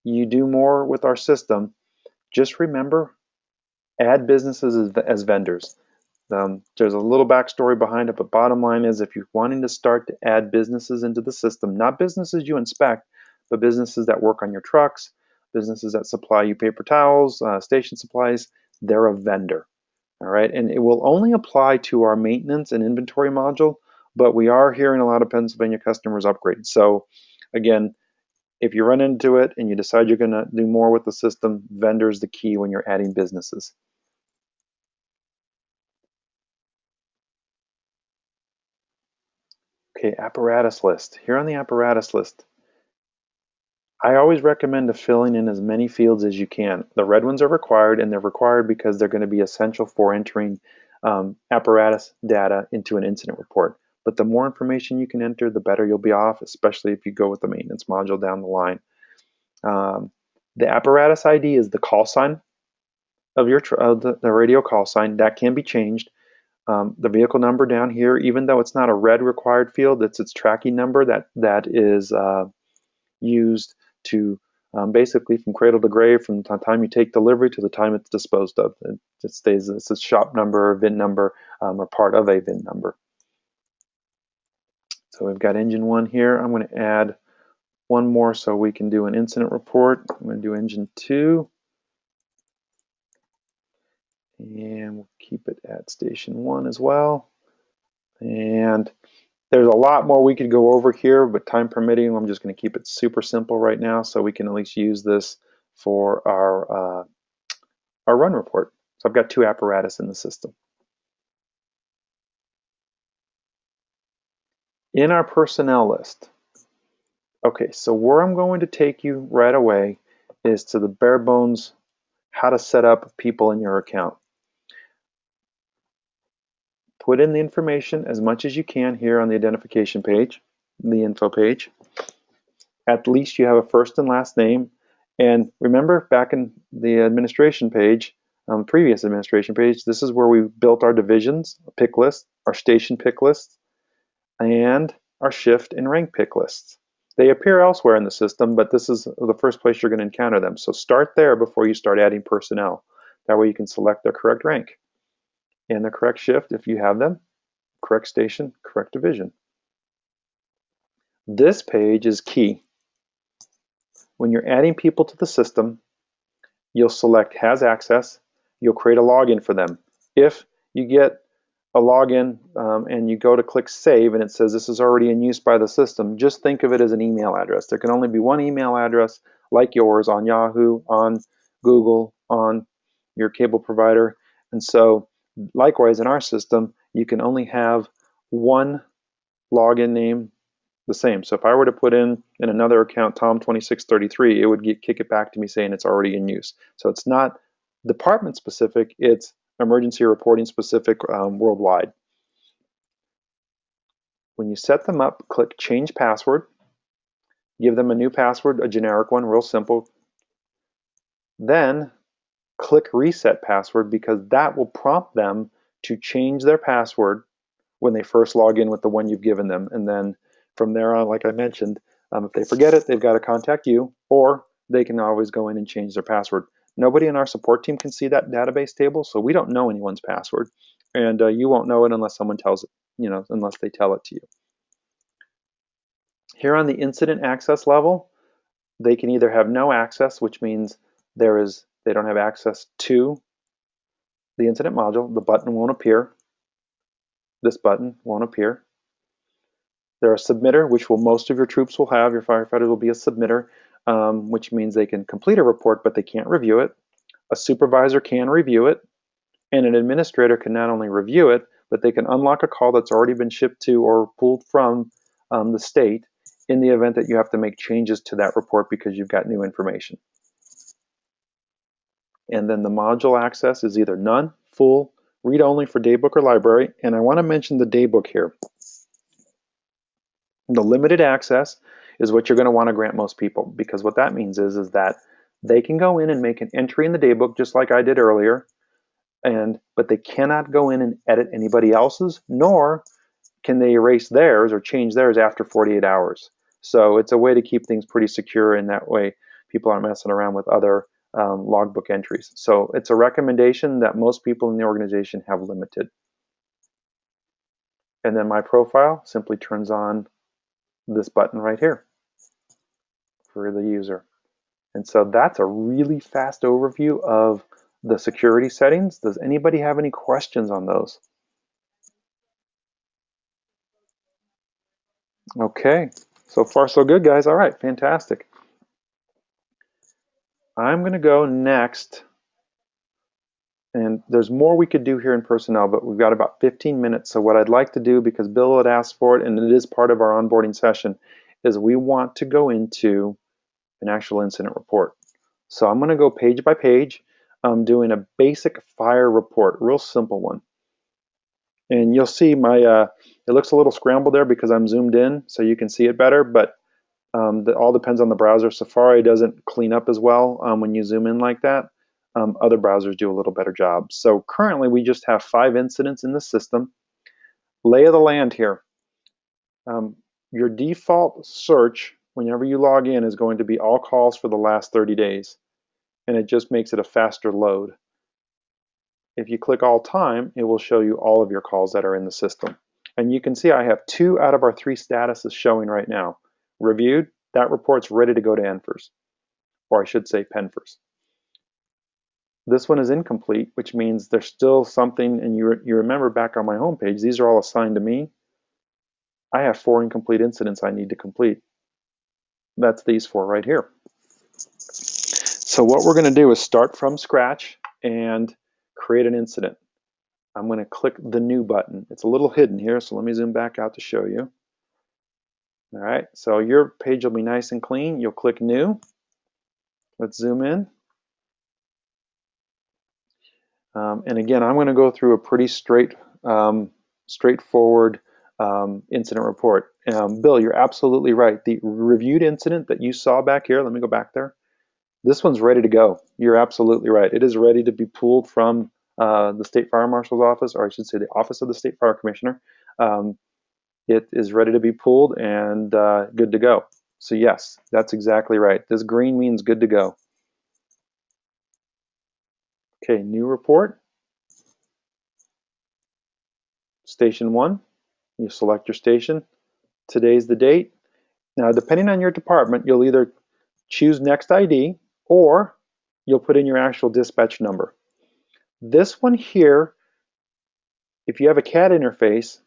you do more with our system, just remember, add businesses as vendors. There's a little backstory behind it, but bottom line is if you're wanting to start to add businesses into the system, not businesses you inspect, but businesses that work on your trucks, businesses that supply you paper towels, station supplies, they're a vendor. All right, and it will only apply to our maintenance and inventory module, but we are hearing a lot of Pennsylvania customers upgrade. So again, if you run into it and you decide you're going to do more with the system, vendor is the key when you're adding businesses. Okay, apparatus list. Here on the apparatus list, I always recommend filling in as many fields as you can. The red ones are required, and they're required because they're going to be essential for entering apparatus data into an incident report. But the more information you can enter, the better you'll be off, especially if you go with the maintenance module down the line. The apparatus ID is the call sign of your the radio call sign. That can be changed. The vehicle number down here, even though it's not a red required field, it's its tracking number that is used to basically from cradle to grave, from the time you take delivery to the time it's disposed of. It stays, it's a shop number, VIN number, or part of a VIN number. So we've got engine 1 here. I'm going to add one more so we can do an incident report. I'm going to do engine 2. And we'll keep it at station 1 as well. And there's a lot more we could go over here, but time permitting, I'm just going to keep it super simple right now so we can at least use this for our run report. So I've got 2 apparatus in the system. In our personnel list, okay, so where I'm going to take you right away is to the bare bones, how to set up people in your account. Put in the information as much as you can here on the identification page, the info page. At least you have a first and last name. And remember, back in the administration page, previous administration page, this is where we built our divisions, pick list, our station pick lists, and our shift and rank pick lists. They appear elsewhere in the system, but this is the first place you're going to encounter them. So start there before you start adding personnel. That way you can select their correct rank and the correct shift if you have them, correct station, correct division. This page is key. When you're adding people to the system, you'll select has access, you'll create a login for them. If you get a login and you go to click save and it says this is already in use by the system, just think of it as an email address. There can only be one email address like yours on Yahoo, on Google, on your cable provider. And so likewise in our system, you can only have one login name the same. So if I were to put in another account Tom2633, it would kick it back to me saying it's already in use. So it's not department specific, it's emergency reporting specific worldwide. When you set them up, click change password, give them a new password, a generic one, real simple. Then click reset password because that will prompt them to change their password when they first log in with the one you've given them. And then from there on, like I mentioned, If they forget it, they've got to contact you, or they can always go in and change their password. Nobody in our support team can see that database table, so we don't know anyone's password. And you won't know it unless someone tells it, unless they tell it to you. Here on the incident access level, they can either have no access, which means they don't have access to the incident module. The button won't appear. This button won't appear. They're a submitter, which most of your troops will have. Your firefighters will be a submitter, which means they can complete a report, but they can't review it. A supervisor can review it, and an administrator can not only review it, but they can unlock a call that's already been shipped to or pulled from the state in the event that you have to make changes to that report because you've got new information. And then the module access is either none, full, read-only for daybook or library. And I want to mention the daybook here. The limited access is what you're going to want to grant most people, because what that means is that they can go in and make an entry in the daybook just like I did earlier, but they cannot go in and edit anybody else's, nor can they erase theirs or change theirs after 48 hours. So it's a way to keep things pretty secure, in that way people aren't messing around with other logbook entries. So it's a recommendation that most people in the organization have limited. And then my profile simply turns on this button right here for the user. And so that's a really fast overview of the security settings. Does anybody have any questions on those? Okay, so far so good, guys. All right, fantastic. I'm going to go next, and there's more we could do here in personnel, but we've got about 15 minutes. So what I'd like to do, because Bill had asked for it and it is part of our onboarding session, is we want to go into an actual incident report. So I'm going to go page by page. I'm doing a basic fire report, real simple one. And you'll see it looks a little scrambled there because I'm zoomed in, so you can see it better, but that all depends on the browser. Safari doesn't clean up as well when you zoom in like that. Other browsers do a little better job. So currently we just have 5 incidents in the system. Lay of the land here. Your default search whenever you log in is going to be all calls for the last 30 days. And it just makes it a faster load. If you click all time, it will show you all of your calls that are in the system. And you can see I have 2 out of our 3 statuses showing right now. Reviewed, that report's ready to go to NFIRS, or I should say PennFIRS. This one is incomplete, which means there's still something, and you remember back on my homepage, these are all assigned to me. I have 4 incomplete incidents I need to complete. That's these 4 right here. So what we're going to do is start from scratch and create an incident. I'm going to click the new button. It's a little hidden here, so let me zoom back out to show you. All right, so your page will be nice and clean. You'll click new. Let's zoom in. And again, I'm going to go through a pretty straightforward incident report. Bill, you're absolutely right. The reviewed incident that you saw back here, let me go back there. This one's ready to go. You're absolutely right. It is ready to be pulled from the State Fire Marshal's office, or I should say the Office of the State Fire Commissioner. It is ready to be pulled and good to go. So yes, that's exactly right. This green means good to go. Okay, new report. Station 1, you select your station. Today's the date. Now, depending on your department, you'll either choose next ID or you'll put in your actual dispatch number. This one here, if you have a CAD interface,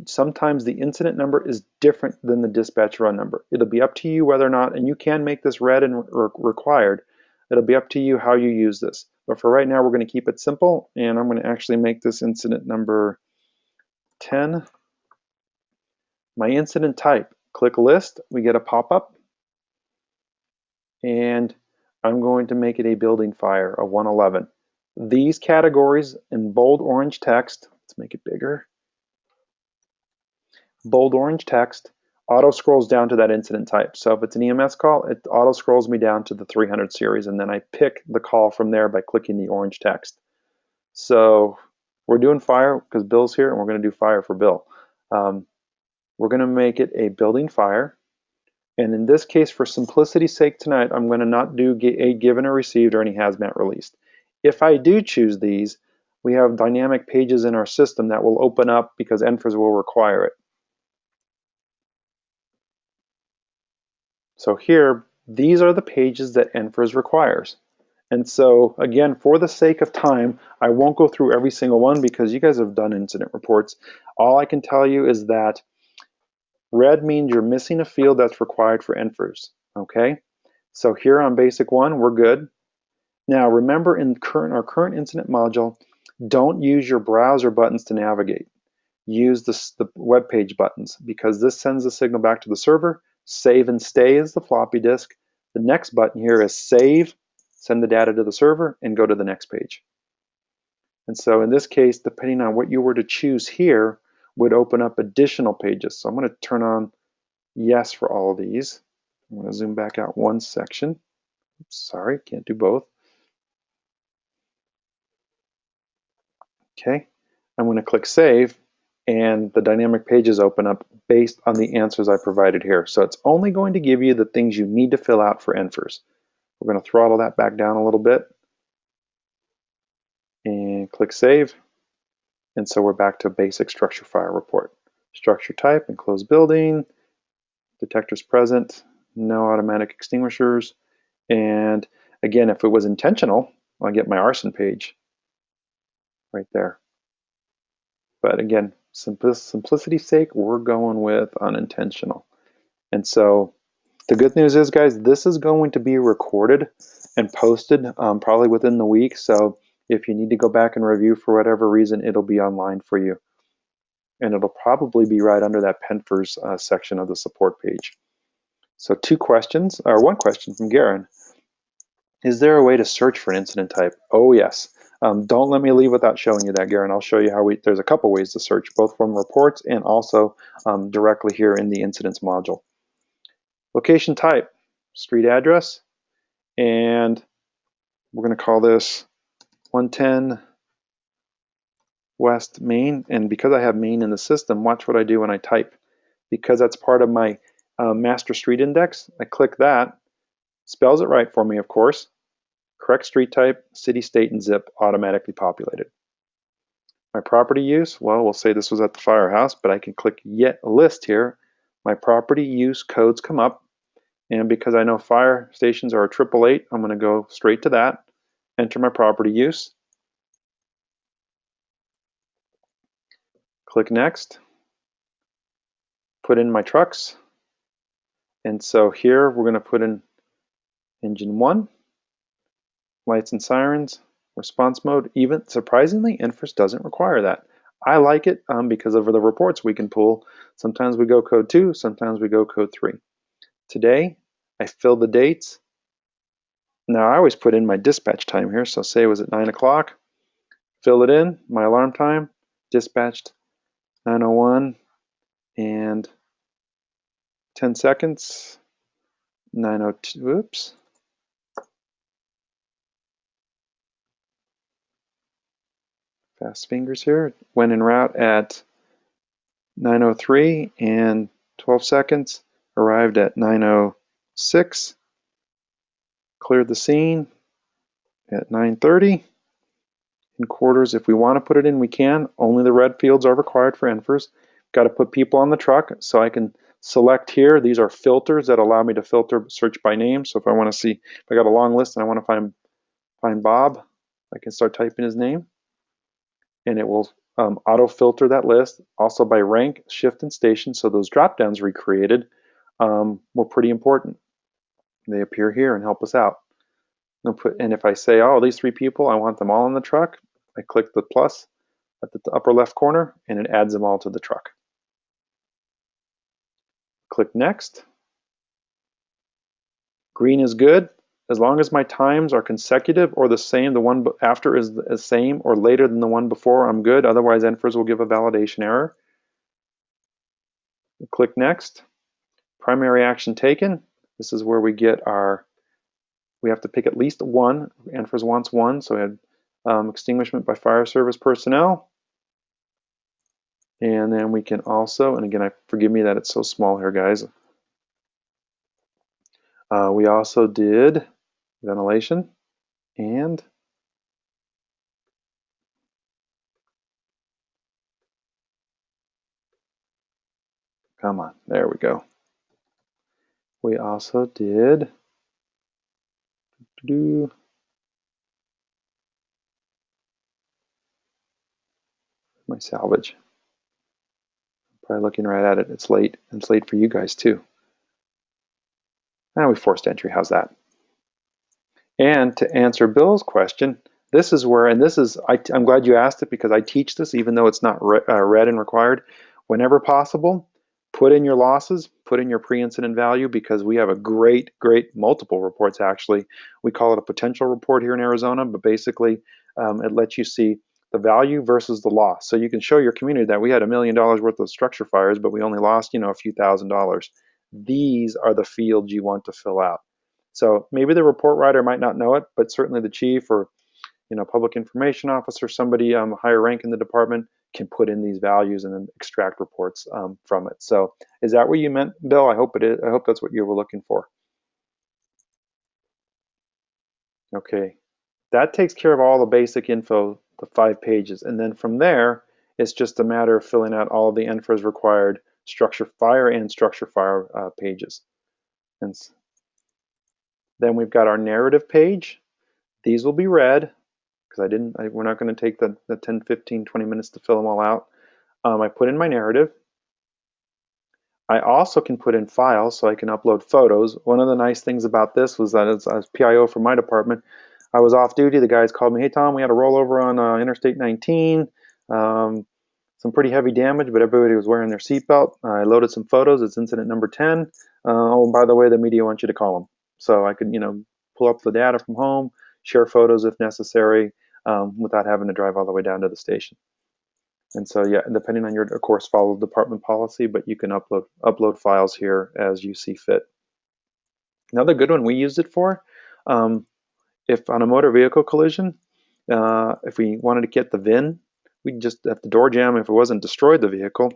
sometimes the incident number is different than the dispatch run number. It'll be up to you whether or not, and you can make this red and required. It'll be up to you how you use this. But for right now, we're going to keep it simple, and I'm going to actually make this incident number 10. My incident type, click list, we get a pop-up, and I'm going to make it a building fire, a 111. These categories in bold orange text, let's make it bigger, bold orange text, auto scrolls down to that incident type. So if it's an EMS call, it auto scrolls me down to the 300 series, and then I pick the call from there by clicking the orange text. So we're doing fire because Bill's here, and we're going to do fire for Bill. We're going to make it a building fire. And in this case, for simplicity's sake tonight, I'm going to not do a given or received or any hazmat released. If I do choose these, we have dynamic pages in our system that will open up because NFIRS will require it. So here, these are the pages that NFIRS requires. And so again, for the sake of time, I won't go through every single one because you guys have done incident reports. All I can tell you is that red means you're missing a field that's required for NFIRS, okay? So here on basic one, we're good. Now remember in our current incident module, don't use your browser buttons to navigate. Use the web page buttons because this sends the signal back to the server. Save and stay is the floppy disk. The next button here is save, send the data to the server, and go to the next page. And so in this case, depending on what you were to choose here, would open up additional pages. So I'm going to turn on yes for all of these. I'm going to zoom back out one section. Oops, sorry, can't do both. Okay, I'm going to click save, and the dynamic pages open up based on the answers I provided here. So it's only going to give you the things you need to fill out for NFIRS. We're going to throttle that back down a little bit and click save. And so we're back to a basic structure fire report. Structure type, enclosed building, detectors present, no automatic extinguishers. And again, if it was intentional, I'll get my arson page right there. But again, simplicity's sake, we're going with unintentional. And so the good news is, guys, this is going to be recorded and posted probably within the week. So if you need to go back and review for whatever reason, it'll be online for you. And it'll probably be right under that PennFIRS section of the support page. So two questions, or one question from Garen. Is there a way to search for an incident type? Oh, yes. Don't let me leave without showing you that, Garen. I'll show you how there's a couple ways to search, both from reports and also directly here in the incidents module. Location type, street address, and we're going to call this 110 West Main. And because I have Main in the system, watch what I do when I type. Because that's part of my master street index, I click that, spells it right for me, of course. Correct street type, city, state, and zip automatically populated. My property use, well, we'll say this was at the firehouse, but I can click yet list here. My property use codes come up, and because I know fire stations are a 888, I'm going to go straight to that, enter my property use, click next, put in my trucks, and so here we're going to put in engine 1, lights and sirens, response mode. Even surprisingly, NFIRS doesn't require that. I like it because of the reports we can pull. Sometimes we go code 2, sometimes we go code 3. Today, I fill the dates. Now I always put in my dispatch time here, so say it was at 9 o'clock, fill it in, my alarm time, dispatched 9:01 and 10 seconds, 9:02, oops. Fast fingers here. Went en route at 9:03 and 12 seconds. Arrived at 9:06. Cleared the scene at 9:30. In quarters, if we want to put it in, we can. Only the red fields are required for NFIRS. Got to put people on the truck, so I can select here. These are filters that allow me to filter search by name. So if I want to see, if I got a long list and I want to find Bob, I can start typing his name, and it will auto filter that list. Also by rank, shift, and station. So those drop downs recreated were pretty important. They appear here and help us out. And if I say, oh, these 3 people, I want them all in the truck, I click the plus at the upper left corner and it adds them all to the truck. Click next. Green is good. As long as my times are consecutive or the same, the one after is the same or later than the one before, I'm good. Otherwise, NFIRS will give a validation error. Click next. Primary action taken. This is where we get we have to pick at least one. NFIRS wants 1, so we had extinguishment by fire service personnel. And then we can also, and again, forgive me that it's so small here, guys. We also did ventilation and come on, there we go. We also did my salvage. Probably looking right at it. It's late. It's late for you guys too. Now we forced entry. How's that? And to answer Bill's question, this is where, and this is, I'm glad you asked it because I teach this even though it's not read and required. Whenever possible, put in your losses, put in your pre-incident value because we have a great multiple reports actually. We call it a potential report here in Arizona, but basically it lets you see the value versus the loss. So you can show your community that we had $1 million worth of structure fires, but we only lost, a few $1,000s. These are the fields you want to fill out. So maybe the report writer might not know it, but certainly the chief or public information officer, somebody higher rank in the department can put in these values and then extract reports from it. So is that what you meant, Bill? I hope it is. I hope that's what you were looking for. Okay, that takes care of all the basic info, the 5 pages, and then from there it's just a matter of filling out all of the PennFIRS required structure fire and structure fire pages. And then we've got our narrative page. These will be read because we're not going to take the 10, 15, 20 minutes to fill them all out. I put in my narrative. I also can put in files so I can upload photos. One of the nice things about this was that as PIO for my department, I was off duty. The guys called me, hey Tom, we had a rollover on Interstate 19. Some pretty heavy damage, but everybody was wearing their seatbelt. I loaded some photos. It's incident number 10. Oh, and by the way, the media wants you to call them. So I could, pull up the data from home, share photos if necessary, without having to drive all the way down to the station. And so, yeah, depending on your, of course, follow department policy, but you can upload files here as you see fit. Another good one we used it for, if on a motor vehicle collision, if we wanted to get the VIN, we'd just at the door jam, if it wasn't destroyed the vehicle,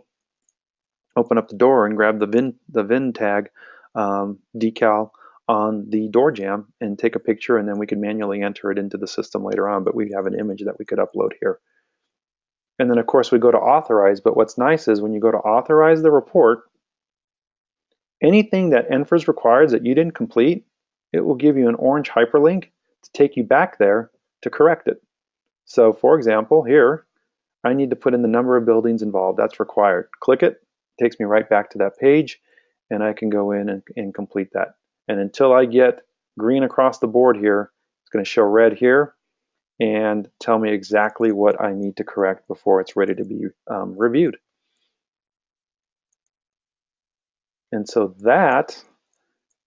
open up the door and grab the VIN tag decal on the door jam and take a picture, and then we could manually enter it into the system later on, but we'd have an image that we could upload here. And then of course we go to authorize, but what's nice is when you go to authorize the report, anything that PennFIRS requires that you didn't complete, it will give you an orange hyperlink to take you back there to correct it. So for example, here, I need to put in the number of buildings involved. That's required. Click it, takes me right back to that page, and I can go in and complete that. And until I get green across the board here, it's going to show red here and tell me exactly what I need to correct before it's ready to be reviewed. And so that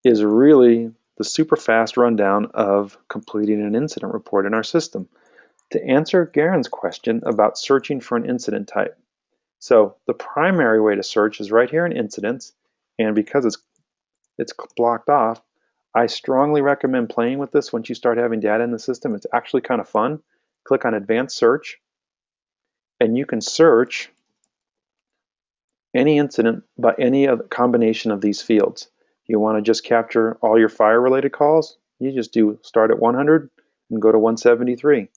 is really the super fast rundown of completing an incident report in our system. To answer Garen's question about searching for an incident type. So the primary way to search is right here in incidents, and because it's blocked off, I strongly recommend playing with this once you start having data in the system. It's actually kind of fun. Click on advanced search, and you can search any incident by any of the combination of these fields. You want to just capture all your fire related calls, you just do start at 100 and go to 173.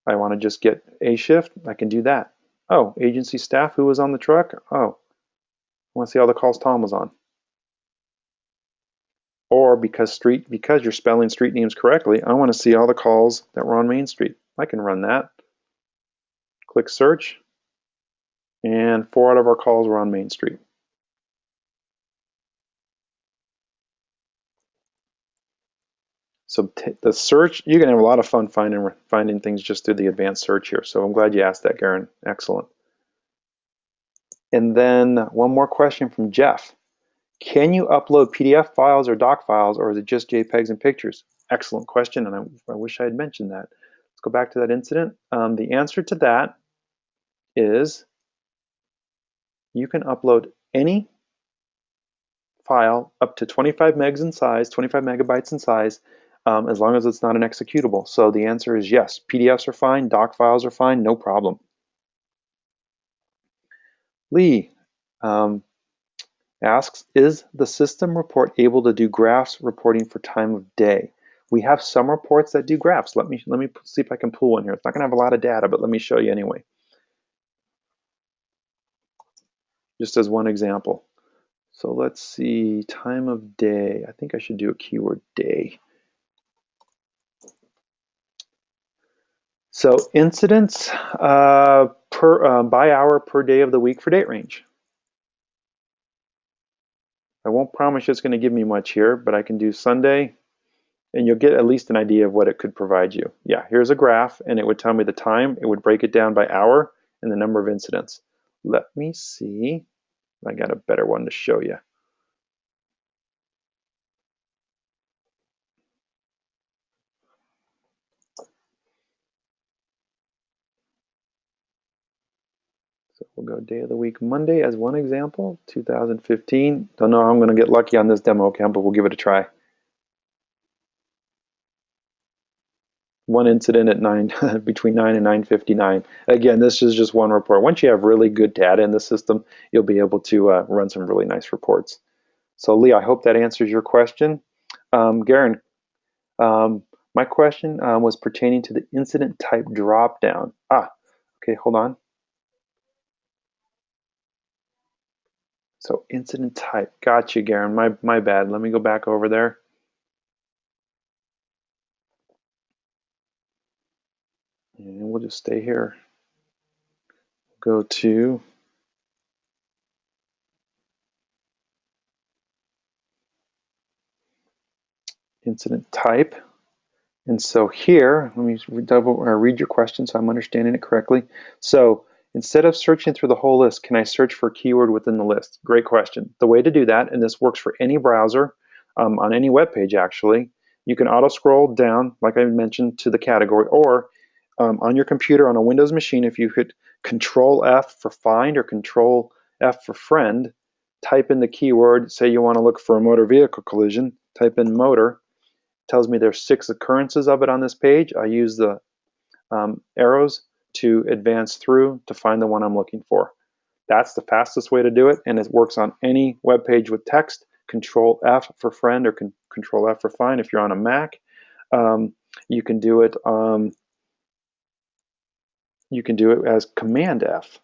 I want to just get a shift, I can do that. Oh, agency staff who was on the truck? Oh, I want to see all the calls Tom was on. Or because you're spelling street names correctly, I want to see all the calls that were on Main Street. I can run that. Click search, and 4 out of our calls were on Main Street. So the search, you can have a lot of fun finding things just through the advanced search here. So I'm glad you asked that, Garen. Excellent. And then one more question from Jeff. Can you upload PDF files or doc files, or is it just JPEGs and pictures? Excellent question, and I wish I had mentioned that. Let's go back to that incident. The answer to that is you can upload any file up to 25 megs in size, 25 megabytes in size, as long as it's not an executable. So the answer is yes. PDFs are fine, doc files are fine, no problem. Lee, Um, asks, is the system report able to do graphs reporting for time of day? We have some reports that do graphs. Let me see if I can pull one here. It's not going to have a lot of data, but let me show you anyway, just as one example. So let's see, time of day. I think I should do a keyword day. So incidents by hour per day of the week for date range. I won't promise it's going to give me much here, but I can do Sunday, and you'll get at least an idea of what it could provide you. Yeah, here's a graph, and it would tell me the time. It would break it down by hour and the number of incidents. Let me see. I got a better one to show you. So we'll go day of the week Monday as one example, 2015. Don't know how I'm going to get lucky on this demo account, but we'll give it a try. One incident at 9 between 9 and 9:59. Again, this is just one report. Once you have really good data in the system, you'll be able to run some really nice reports. So Lee, I hope that answers your question. Garen, my question was pertaining to the incident type dropdown. Okay, hold on. So incident type, gotcha, Garen. My bad. Let me go back over there. And we'll just stay here. Go to incident type. And so here, let me read your question so I'm understanding it correctly. So instead of searching through the whole list, can I search for a keyword within the list? Great question. The way to do that, and this works for any browser, on any web page actually, you can auto scroll down, like I mentioned, to the category, or on your computer on a Windows machine, if you hit Control F for find or Control F for friend, type in the keyword, say you want to look for a motor vehicle collision, type in motor, tells me there's 6 occurrences of it on this page. I use the arrows to advance through to find the one I'm looking for. That's the fastest way to do it, and it works on any web page with text. Control F for friend or Control F for find if you're on a Mac. You can do it. You can do it as Command F.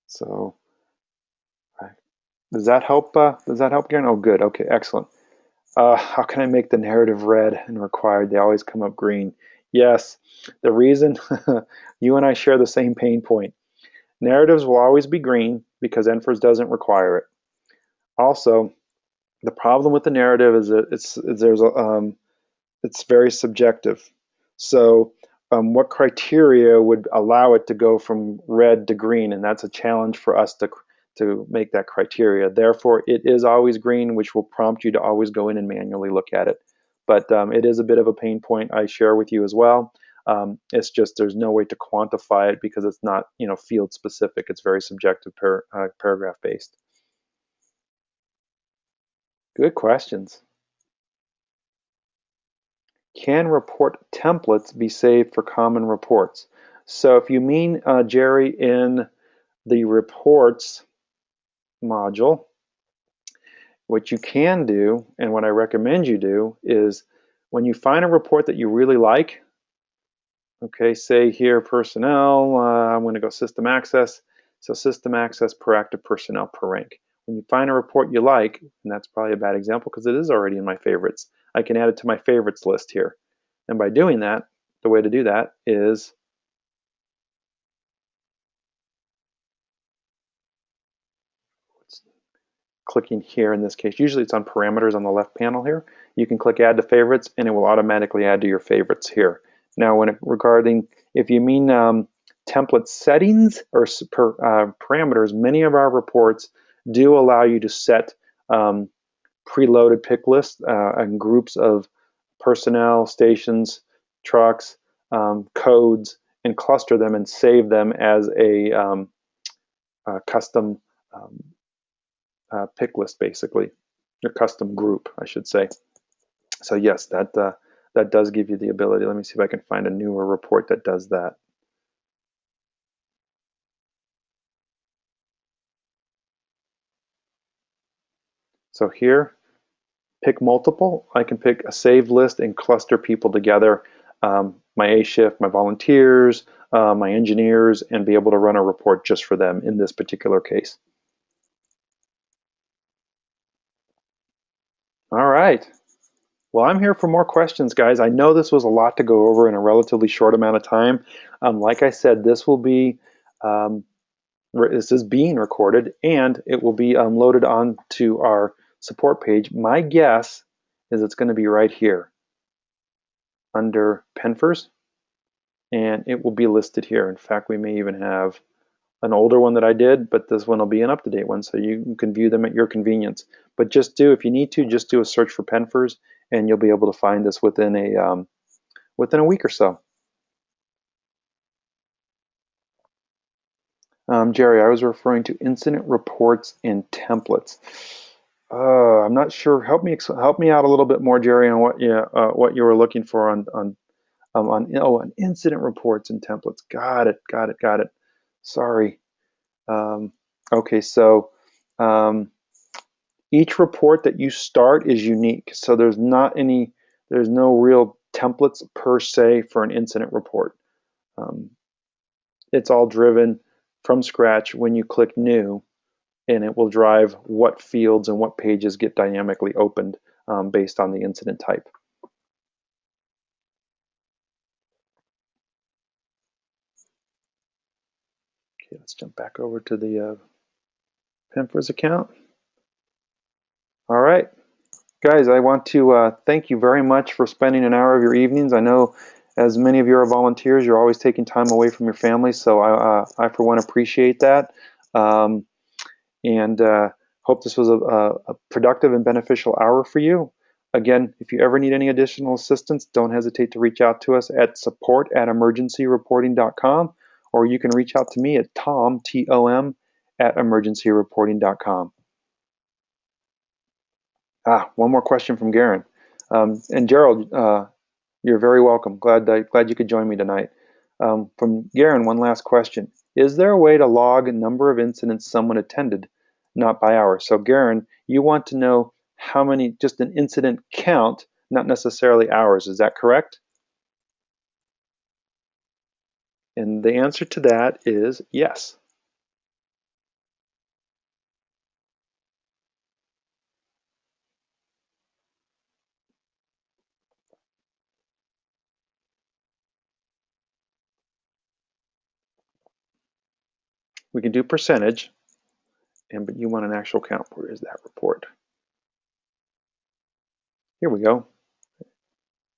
So does that help? Does that help, Garen? Oh, good. Okay, excellent. How can I make the narrative red and required? They always come up green. Yes, the reason you and I share the same pain point. Narratives will always be green because PennFIRS doesn't require it. Also, the problem with the narrative is that it's very subjective. So what criteria would allow it to go from red to green? And that's a challenge for us to make that criteria. Therefore, it is always green, which will prompt you to always go in and manually look at it. But it is a bit of a pain point I share with you as well. It's just there's no way to quantify it because it's not field specific. It's very subjective, paragraph based. Good questions. Can report templates be saved for common reports? So if you mean, Jerry, in the reports module, what you can do, and what I recommend you do, is when you find a report that you really like, okay, say here personnel, I'm going to go system access, so system access per active personnel per rank. When you find a report you like, and that's probably a bad example because it is already in my favorites, I can add it to my favorites list here. And by doing that, the way to do that is clicking here in this case. Usually it's on parameters on the left panel here. You can click add to favorites and it will automatically add to your favorites here. Now regarding, if you mean template settings or parameters, many of our reports do allow you to set preloaded pick lists and groups of personnel, stations, trucks, codes, and cluster them and save them as a custom pick list, basically, a custom group, I should say. So yes, that does give you the ability. Let me see if I can find a newer report that does that. So here, pick multiple. I can pick a saved list and cluster people together, my A shift, my volunteers, my engineers, and be able to run a report just for them in this particular case. All right. Well, I'm here for more questions, guys. I know this was a lot to go over in a relatively short amount of time. Like I said, this will be um, this is being recorded and it will be loaded onto our support page. My guess is it's going to be right here under PennFIRS, and it will be listed here. In fact, we may even have an older one that I did, but this one will be an up-to-date one, so you can view them at your convenience. But if you need to, just do a search for PennFIRS, and you'll be able to find this within a week or so. Jerry, I was referring to incident reports and templates. I'm not sure. Help me out a little bit more, Jerry, on what you were looking for on incident reports and templates. Got it. Sorry. Um, okay, so um, each report that you start is unique. So there's no real templates per se for an incident report. It's all driven from scratch when you click new, and it will drive what fields and what pages get dynamically opened based on the incident type. Okay, let's jump back over to the PennFIRS account. All right, guys, I want to thank you very much for spending an hour of your evenings. I know as many of you are volunteers, you're always taking time away from your family, so I for one appreciate that. Um, and hope this was a productive and beneficial hour for you. Again, if you ever need any additional assistance, don't hesitate to reach out to us at support@emergencyreporting.com, or you can reach out to me at Tom, at emergencyreporting.com. One more question from Garen. And Gerald, you're very welcome. Glad you could join me tonight. From Garen, one last question. Is there a way to log a number of incidents someone attended, not by hour? So Garen, you want to know how many, just an incident count, not necessarily hours. Is that correct? And the answer to that is yes. We can do percentage, but you want an actual count. Where is that report? Here we go.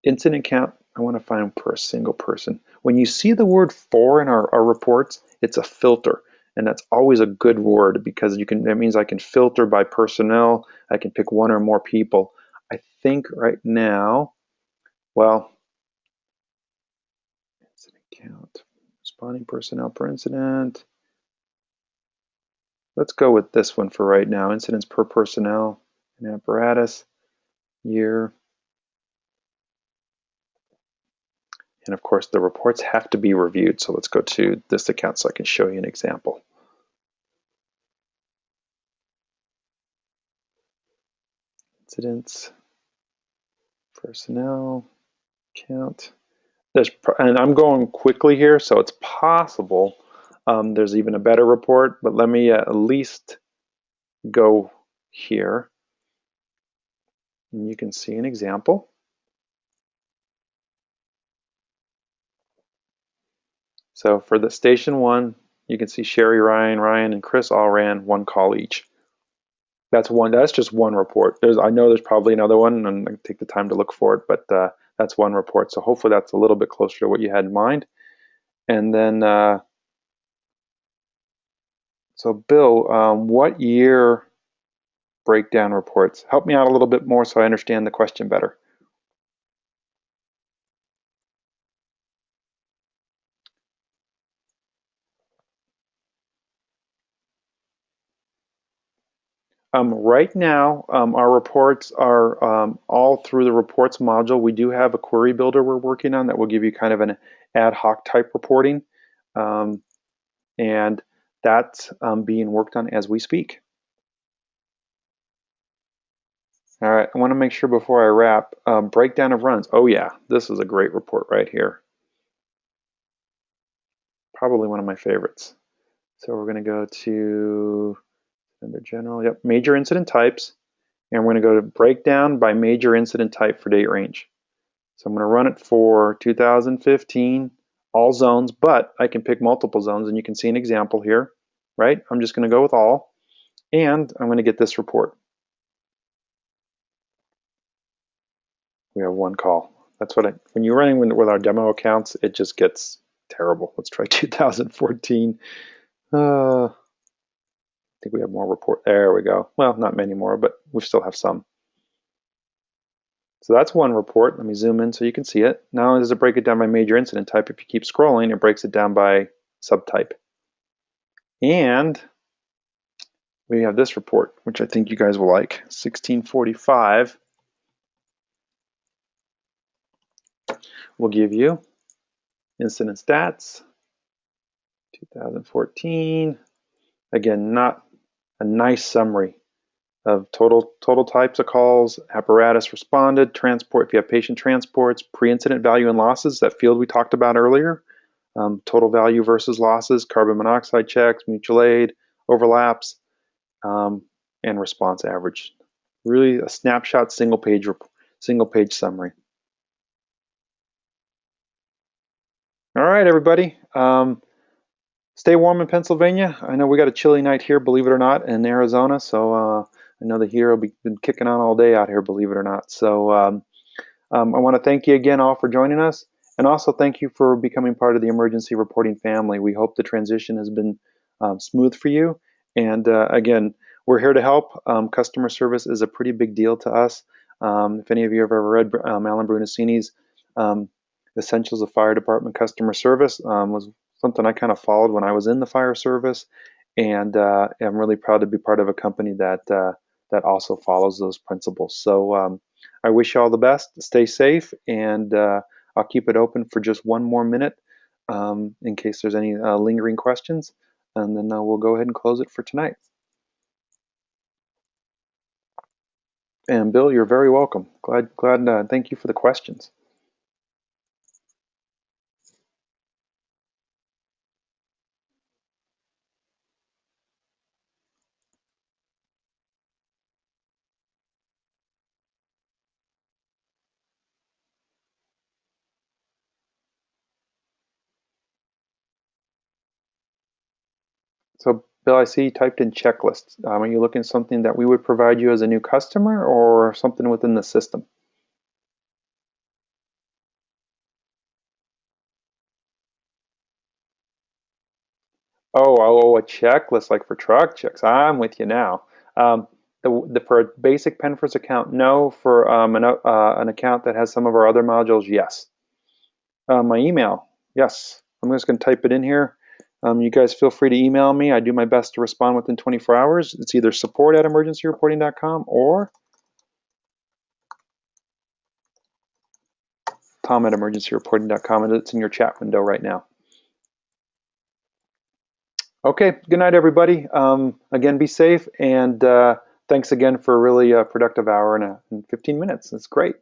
Incident count, I want to find per a single person. When you see the word for in our reports, it's a filter. And that's always a good word because that means I can filter by personnel. I can pick one or more people. I think right now, well, incident count, responding personnel per incident. Let's go with this one for right now. Incidents per personnel and apparatus, year. And of course, the reports have to be reviewed. So let's go to this account so I can show you an example. Incidents, personnel, count. And I'm going quickly here, so it's possible there's even a better report, but let me at least go here. And you can see an example. So for the station one, you can see Sherry, Ryan, and Chris all ran one call each. That's just one report. I know there's probably another one, and I take the time to look for it, but that's one report. So hopefully that's a little bit closer to what you had in mind. And then, so Bill, what year breakdown reports? Help me out a little bit more so I understand the question better. Right now, our reports are all through the reports module. We do have a query builder we're working on that will give you kind of an ad hoc type reporting. And that's being worked on as we speak. All right, I want to make sure before I wrap, breakdown of runs. Oh yeah, this is a great report right here. Probably one of my favorites. So we're going to go to under general, yep, major incident types, and we're going to go to breakdown by major incident type for date range. So I'm going to run it for 2015, all zones, but I can pick multiple zones, and you can see an example here, right? I'm just going to go with all, and I'm going to get this report. We have one call. That's what when you're running with our demo accounts, it just gets terrible. Let's try 2014. I think we have more report. There we go. Well, not many more, but we still have some. So that's one report. Let me zoom in so you can see it. Not only does it break it down by major incident type, if you keep scrolling, it breaks it down by subtype. And we have this report, which I think you guys will like. 1645 will give you incident stats, 2014. Again, not a nice summary of total types of calls, apparatus responded, transport, if you have patient transports, pre-incident value and losses, that field we talked about earlier, total value versus losses, carbon monoxide checks, mutual aid, overlaps, and response average. Really a snapshot single page summary. All right, everybody. Stay warm in Pennsylvania. I know we got a chilly night here, believe it or not, in Arizona. So I know the heat will be been kicking on all day out here, believe it or not. So I want to thank you again all for joining us, and also thank you for becoming part of the emergency reporting family. We hope the transition has been smooth for you. And again, we're here to help. Customer service is a pretty big deal to us. If any of you have ever read Alan Brunacini's Essentials of Fire Department Customer Service, was something I kind of followed when I was in the fire service, and I'm really proud to be part of a company that that also follows those principles. So I wish you all the best. Stay safe, and I'll keep it open for just one more minute in case there's any lingering questions, and then we'll go ahead and close it for tonight. And Bill, you're very welcome. Glad. Thank you for the questions. So, Bill, I see you typed in checklists. Are you looking at something that we would provide you as a new customer, or something within the system? A checklist like for truck checks. I'm with you now. Um, for a basic PennFIRS account, no. For an account that has some of our other modules, yes. My email, yes. I'm just going to type it in here. You guys feel free to email me. I do my best to respond within 24 hours. It's either support@emergencyreporting.com or tom@emergencyreporting.com, and it's in your chat window right now. Okay, good night, everybody. Again, be safe, and thanks again for a really productive hour and 15 minutes. That's great.